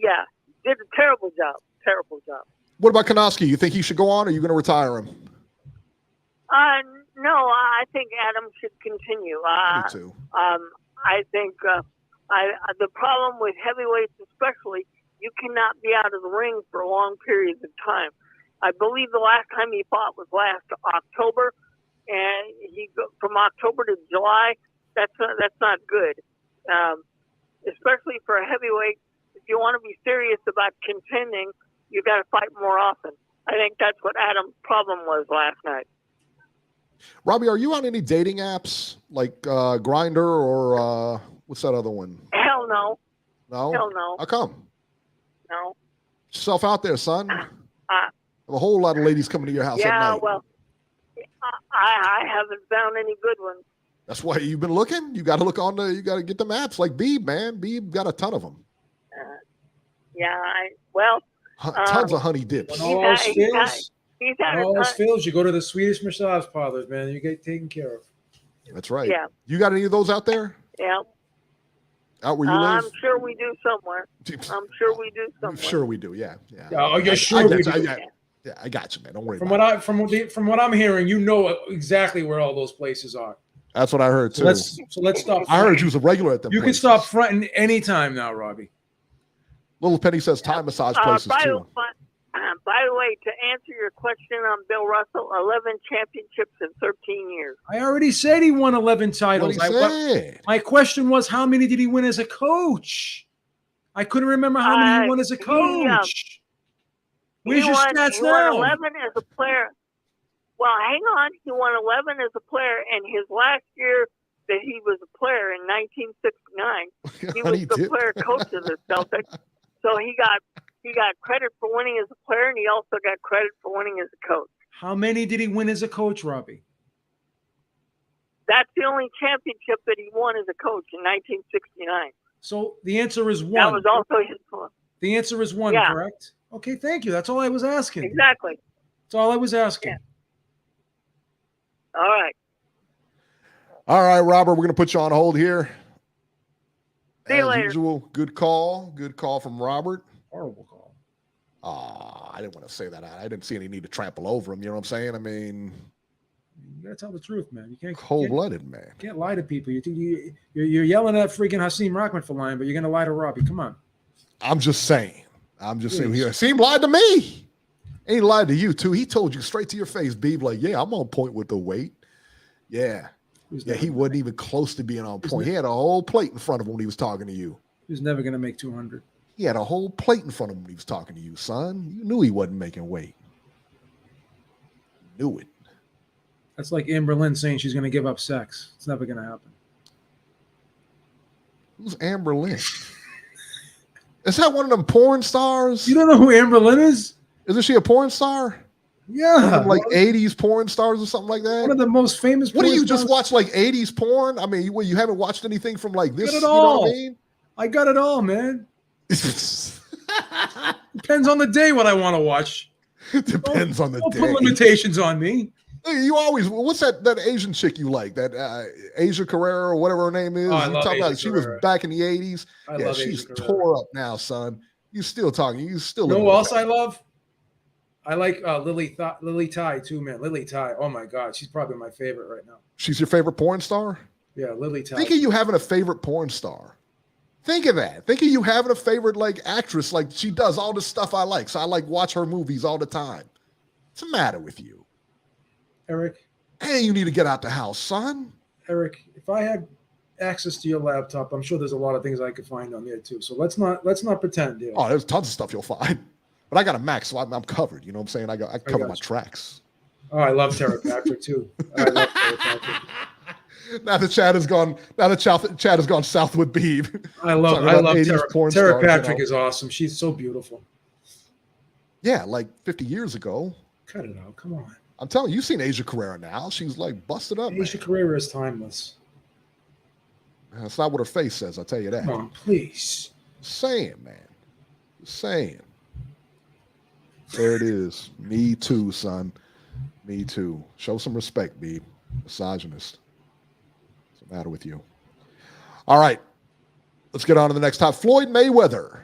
S7: Yeah, did a terrible job. Terrible job.
S3: What about Konoski? You think he should go on, or are you going to retire him?
S7: No, I think Adam should continue.
S3: Me too.
S7: I think the problem with heavyweights, especially, you cannot be out of the ring for long periods of time. I believe the last time he fought was last October, and from October to July. That's not good, especially for a heavyweight. If you want to be serious about contending, you got to fight more often. I think that's what Adam's problem was last night.
S3: Robbie, are you on any dating apps like Grindr or what's that other one?
S7: Hell no.
S3: No?
S7: Hell no.
S3: How come?
S7: No.
S3: Get yourself out there, son. Have a whole lot of ladies coming to your house at night.
S7: Yeah, well, I haven't found any good ones.
S3: That's why you've been looking. You got to look on you got to get the apps like Beeb, man. Beeb got a ton of them. Tons of honey dips.
S4: When all else fails, you go to the Swedish massage parlors, man. You get taken care of.
S3: That's right.
S7: Yeah.
S3: You got any of those out there?
S7: Yeah.
S3: Out where you live?
S7: I'm sure we do somewhere. I'm sure we do somewhere.
S3: Sure we do. Yeah.
S4: Oh, you're sure we do.
S3: Yeah, I got you, man. Don't worry.
S4: From what I'm hearing, you know exactly where all those places are.
S3: That's what I heard too.
S4: So let's stop.
S3: I heard you was a regular at them.
S4: You can stop fronting anytime now, Robbie.
S3: Little Penny says Thai massage places too.
S7: By the way, to answer your question on Bill Russell, 11 championships in 13 years.
S4: I already said he won 11 titles. My question was, how many did he win as a coach? I couldn't remember how many he won as a coach. Where's your stats now?
S7: He won 11 as a player. Well, hang on. He won 11 as a player, and his last year that he was a player in 1969, he was the player coach of the Celtics. So he got credit for winning as a player, and he also got credit for winning as a coach.
S4: How many did he win as a coach, Robbie?
S7: That's the only championship that he won as a coach in 1969.
S4: So the answer is one.
S7: That was also his one.
S4: The answer is one, correct? Okay, thank you. That's all I was asking.
S7: Exactly.
S4: That's all I was asking.
S7: Yeah. All right.
S3: All right, Robert, we're going to put you on hold here.
S7: See you
S3: As
S7: later.
S3: usual, good call. Good call from Robert.
S4: Horrible call.
S3: I didn't want to say that. I didn't see any need to trample over him. You know what I'm saying? I mean,
S4: you gotta tell the truth, man. You can't
S3: cold-blooded, man.
S4: Can't lie to people. You're yelling at freaking Hasim Rahman for lying, but you're gonna lie to Robbie. Come on.
S3: I'm just saying. Here. Hasim lied to me. Ain't lied to you too. He told you straight to your face, Beeb, like, yeah, I'm on point with the weight. Yeah. Yeah, he wasn't even close to being on point. He had a whole plate in front of him when he was talking to you.
S4: He was never gonna make 200.
S3: He had a whole plate in front of him when he was talking to you, son. You knew he wasn't making weight. Knew it.
S4: That's like Amber Lynn saying she's going to give up sex. It's never going to happen.
S3: Who's Amber Lynn? Is that one of them porn stars?
S4: You don't know who Amber Lynn is?
S3: Isn't she a porn star?
S4: Yeah.
S3: Like 80s porn stars or something like that?
S4: One of the most famous
S3: porn stars. What do you just watch, like 80s porn? I mean, you haven't watched anything from like this?
S4: I got it all.
S3: You know what I mean?
S4: I got it all, man. Depends on the day what I want to watch.
S3: Depends on the day.
S4: Don't put limitations on me.
S3: You always, what's that Asian chick you like? That Asia Carrera or whatever her name is?
S4: Oh, I love Asia
S3: she was back in the 80s. Yeah, she's tore up now, son. You still talking. You still.
S4: You know who else I love? I like Lily Tai too, man. Lily Tai. Oh my God, she's probably my favorite right now.
S3: She's your favorite porn star?
S4: Yeah, Lily Tai.
S3: Think of you having a favorite porn star. Think of that. Think of you having a favorite like actress, like she does all the stuff I like. So I like watch her movies all the time. What's the matter with you?
S4: Eric?
S3: Hey, you need to get out the house, son.
S4: Eric, if I had access to your laptop, I'm sure there's a lot of things I could find on there too. So let's not pretend. Yeah.
S3: Oh, there's tons of stuff you'll find. But I got a Mac, so I'm covered. You know what I'm saying? I cover my tracks.
S4: Oh, I love Tara Patrick too. I love Tara Patrick.
S3: Now the chat has gone. Now the chat has gone south with Beeb.
S4: I love Tara Patrick is awesome. She's so beautiful.
S3: Yeah, like 50 years ago.
S4: Cut it out. Come on.
S3: I'm telling you, you've seen Asia Carrera now. She's like busted up.
S4: Asia Carrera is timeless.
S3: That's not what her face says. I'll tell you that.
S4: Come on, please.
S3: Saying, man. Saying. There it is. Me too, son. Me too. Show some respect, Beeb. Misogynist. What's the matter with you? All right. Let's get on to the next top. Floyd Mayweather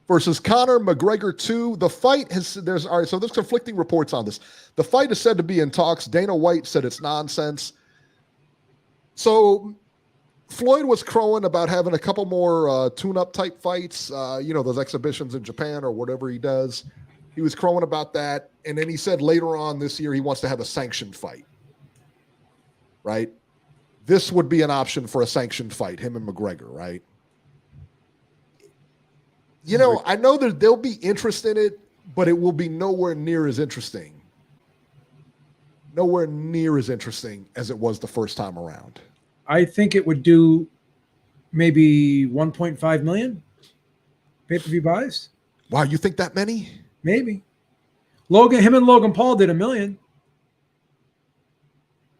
S3: versus Conor McGregor 2. The fight so there's conflicting reports on this. The fight is said to be in talks. Dana White said it's nonsense. So Floyd was crowing about having a couple more tune-up type fights, those exhibitions in Japan or whatever he does. He was crowing about that. And then he said later on this year he wants to have a sanctioned fight. Right? This would be an option for a sanctioned fight, him and McGregor, right? I know that there'll be interest in it, but it will be nowhere near as interesting. Nowhere near as interesting as it was the first time around.
S4: I think it would do maybe 1.5 million pay-per-view buys.
S3: Wow, you think that many?
S4: Maybe. Him and Logan Paul did 1 million.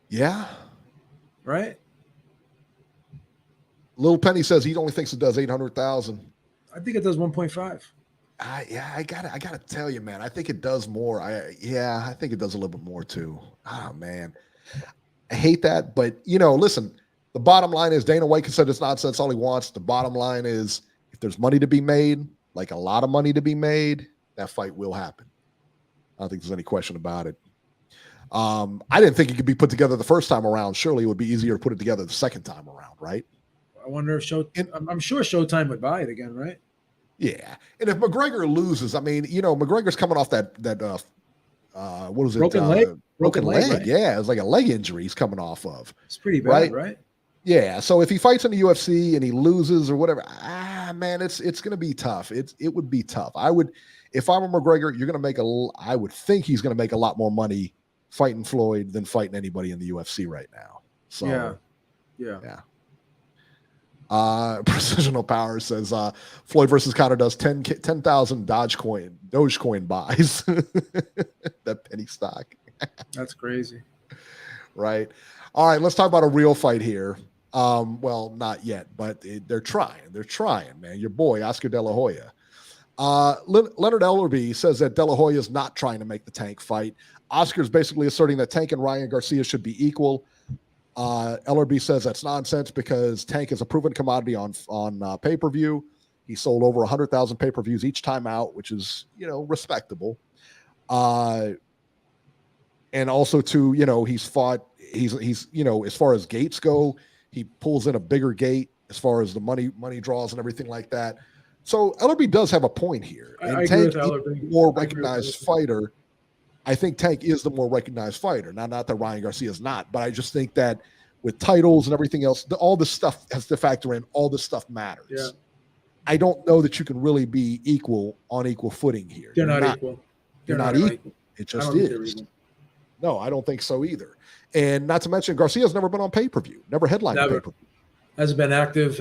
S3: Yeah.
S4: Right?
S3: Little Penny says he only thinks it does 800,000.
S4: I think it does 1.5.
S3: I gotta tell you, man. I think it does more. I think it does a little bit more too. Oh man, I hate that, but listen. The bottom line is Dana White can say it's nonsense all he wants. The bottom line is if there's money to be made, like a lot of money to be made, that fight will happen. I don't think there's any question about it. I didn't think it could be put together the first time around. Surely it would be easier to put it together the second time around, right?
S4: I wonder if I'm sure Showtime would buy it again, right?
S3: Yeah, and if McGregor loses, I mean, McGregor's coming off that what was it?
S4: Broken leg.
S3: Right? Yeah, it's like a leg injury he's coming off of.
S4: It's pretty bad, right?
S3: Yeah. So if he fights in the UFC and he loses or whatever, man, it's going to be tough. It would be tough. If I'm a McGregor, I would think he's going to make a lot more money fighting Floyd than fighting anybody in the UFC right now. So yeah. Precisional Power says Floyd versus Conor does 10,000 Dogecoin buys. That penny stock.
S4: That's crazy.
S3: Right. All right, let's talk about a real fight here. Well, not yet, but they're trying. They're trying, man. Your boy, Oscar De La Hoya. Leonard Ellerby says that De La Hoya is not trying to make the Tank fight. Oscar's basically asserting that Tank and Ryan Garcia should be equal. Ellerby says that's nonsense because Tank is a proven commodity on pay-per-view. He sold over 100,000 pay-per-views each time out, which is, respectable. And also he's fought, he's as far as gates go, he pulls in a bigger gate as far as the money draws and everything like that. So Ellerby does have a point here. And
S4: I
S3: Tank
S4: agree with Ellerby.
S3: More recognized fighter. I think Tank is the more recognized fighter. Now, not that Ryan Garcia is not, but I just think that with titles and everything else, all this stuff has to factor in. All this stuff matters.
S4: Yeah.
S3: I don't know that you can really be on equal footing here.
S4: They're not equal.
S3: You're not equal. It just is. No, I don't think so either. And not to mention, Garcia's never been on pay-per-view, never headlined pay-per-view.
S4: Hasn't been active.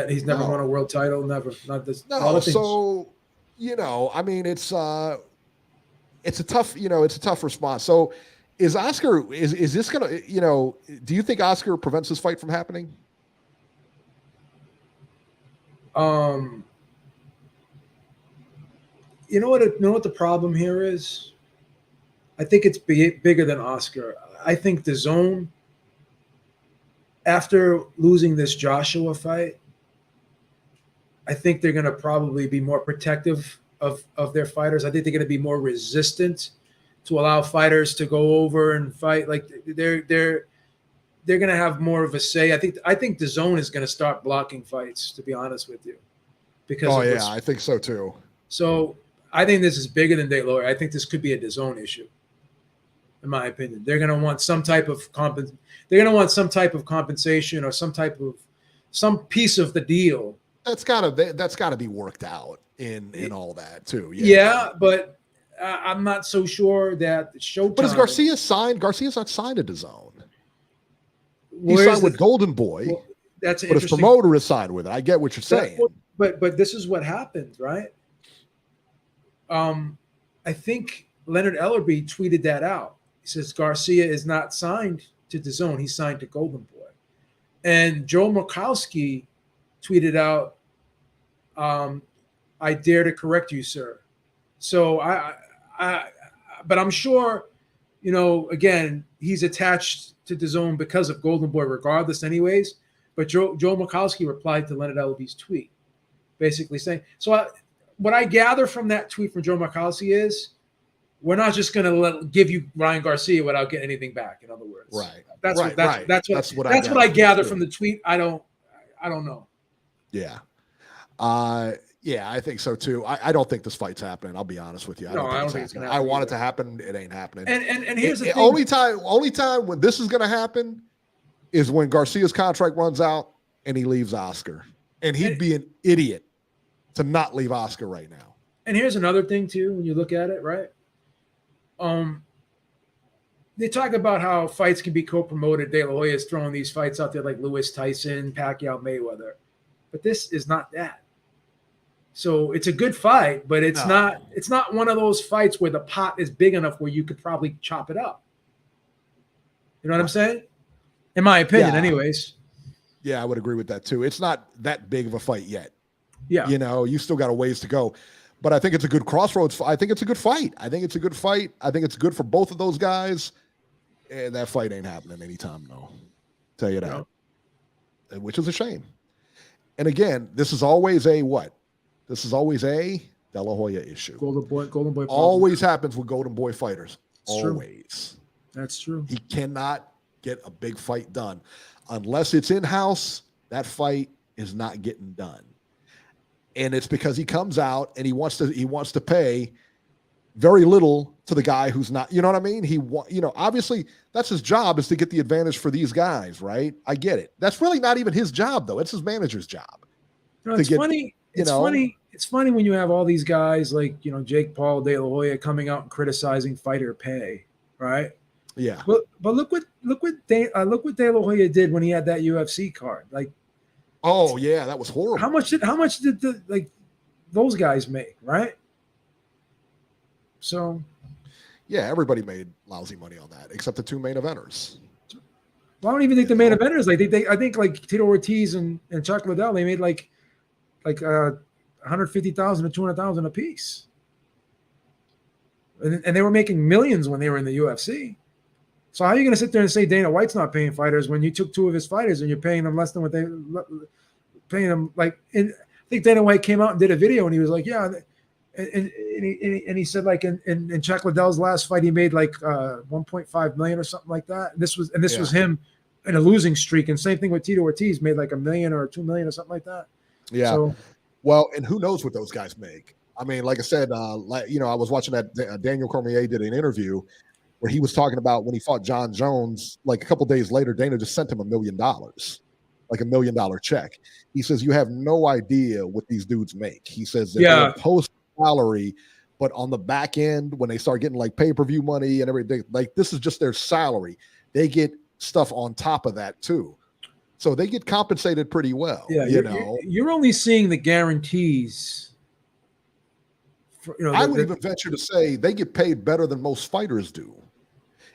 S4: He's never won a world title. Never. Not this.
S3: No. So, I mean, it's a tough response. So is Oscar, is this going to, do you think Oscar prevents this fight from happening?
S4: You know what the problem here is? I think it's bigger than Oscar. I think the zone, after losing this Joshua fight, I think they're going to probably be more protective of their fighters. I think they're going to be more resistant to allow fighters to go over and fight. Like they're they're going to have more of a say. I think the Zone is going to start blocking fights, to be honest with you. Because
S3: I think so too.
S4: So I think this is bigger than De La Hoya. I think this could be a DAZN issue, in my opinion. They're going to want some type of compensation or some piece of the deal.
S3: That's gotta be worked out in all that too.
S4: Yeah, but I'm not so sure that Showtime.
S3: But is Garcia signed? Garcia's not signed to DAZN. He's signed with Golden Boy.
S4: Well, that's
S3: but his promoter is signed with it. I get what you're saying.
S4: But this is what happened, right? I think Leonard Ellerby tweeted that out. He says Garcia is not signed to DAZN. He's signed to Golden Boy. And Joe Murkowski tweeted out, I dare to correct you, sir. So but I'm sure, again, he's attached to DAZN because of Golden Boy regardless anyways. But Joe Murkowski replied to Leonard Ellerby's tweet, basically saying, what I gather from that tweet from Joe Murkowski is, we're not just going to give you Ryan Garcia without getting anything back. In other words,
S3: right?
S4: That's what I gather from the tweet. I don't know.
S3: Yeah, I think so too. I don't think this fight's happening. I'll be honest with you. I don't think it's happening. I want it to happen. It ain't happening.
S4: And here's the thing.
S3: Only time when this is going to happen is when Garcia's contract runs out and he leaves Oscar, and he'd be an idiot to not leave Oscar right now.
S4: And here's another thing too, when you look at it, right? They talk about how fights can be co-promoted. De La Hoya is throwing these fights out there like Lewis, Tyson, Pacquiao, Mayweather, but this is not that. So it's a good fight, but it's not one of those fights where the pot is big enough where you could probably chop it up. You know what I'm saying? In my opinion, anyways.
S3: Yeah, I would agree with that too. It's not that big of a fight yet.
S4: Yeah.
S3: You still got a ways to go. But I think it's a good crossroads. I think it's a good fight. I think it's good for both of those guys. And that fight ain't happening anytime, no. Tell you that. No. Which is a shame. And again, this is always a what? This is always a De La Hoya issue.
S4: Golden Boy.
S3: Always happens with Golden Boy fighters.
S4: It's
S3: always.
S4: True. That's true.
S3: He cannot get a big fight done. Unless it's in-house, that fight is not getting done. And it's because he comes out and he wants to pay very little to the guy who's not, you know what I mean? Obviously that's his job, is to get the advantage for these guys, right? I get it. That's really not even his job though. It's his manager's job.
S4: It's funny. It's funny when you have all these guys like, Jake Paul, De La Hoya coming out and criticizing fighter pay, right?
S3: Yeah.
S4: But look what De La Hoya did when he had that UFC card. Like,
S3: oh yeah, that was horrible.
S4: How much did those guys make, right? So,
S3: yeah, everybody made lousy money on that except the two main eventers.
S4: Well, I don't even think the main eventers. I think like Tito Ortiz and Chuck Liddell, they made like $150,000 to $200,000 a piece, and they were making millions when they were in the UFC. So how are you going to sit there and say Dana White's not paying fighters when you took two of his fighters and you're paying them less than what they paying them? Like, and I think Dana White came out and did a video and he was like, yeah, and he said like in Chuck Liddell's last fight he made like 1.5 million or something like that. And this was him in a losing streak. And same thing with Tito Ortiz, made like $1 million or $2 million or something like that.
S3: Yeah.
S4: So,
S3: well, and who knows what those guys make? I mean, like I said, I was watching that Daniel Cormier did an interview where he was talking about when he fought John Jones, like a couple days later, Dana just sent him $1 million, like $1 million check. He says, you have no idea what these dudes make. He says that they're post salary, but on the back end, when they start getting like pay-per-view money and everything, like this is just their salary. They get stuff on top of that too. So they get compensated pretty well. Yeah,
S4: you're only seeing the guarantees.
S3: I would even venture to say they get paid better than most fighters do.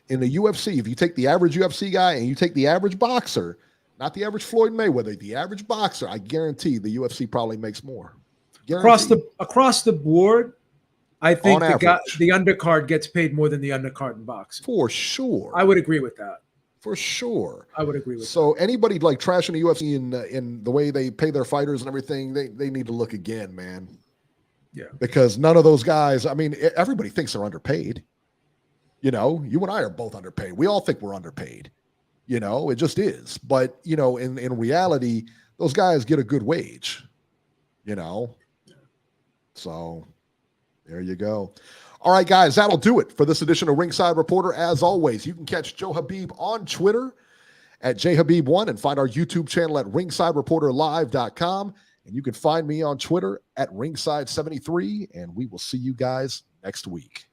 S3: In the UFC, if you take the average UFC guy and you take the average boxer, not the average Floyd Mayweather, the average boxer, I guarantee the UFC probably makes more.
S4: Across the board, I think the undercard gets paid more than the undercard in boxing.
S3: For sure.
S4: I would agree with that.
S3: For sure.
S4: I would agree with that.
S3: So anybody like trashing the UFC in the way they pay their fighters and everything, they need to look again, man.
S4: Yeah.
S3: Because none of those guys, I mean, everybody thinks they're underpaid. You and I are both underpaid. We all think we're underpaid. You know, it just is. But, you know, in reality, those guys get a good wage, you know. So there you go. All right, guys, that'll do it for this edition of Ringside Reporter. As always, you can catch Joe Habeeb on Twitter at jhabeeb1 and find our YouTube channel at ringsidereporterlive.com. And you can find me on Twitter at ringside73. And we will see you guys next week.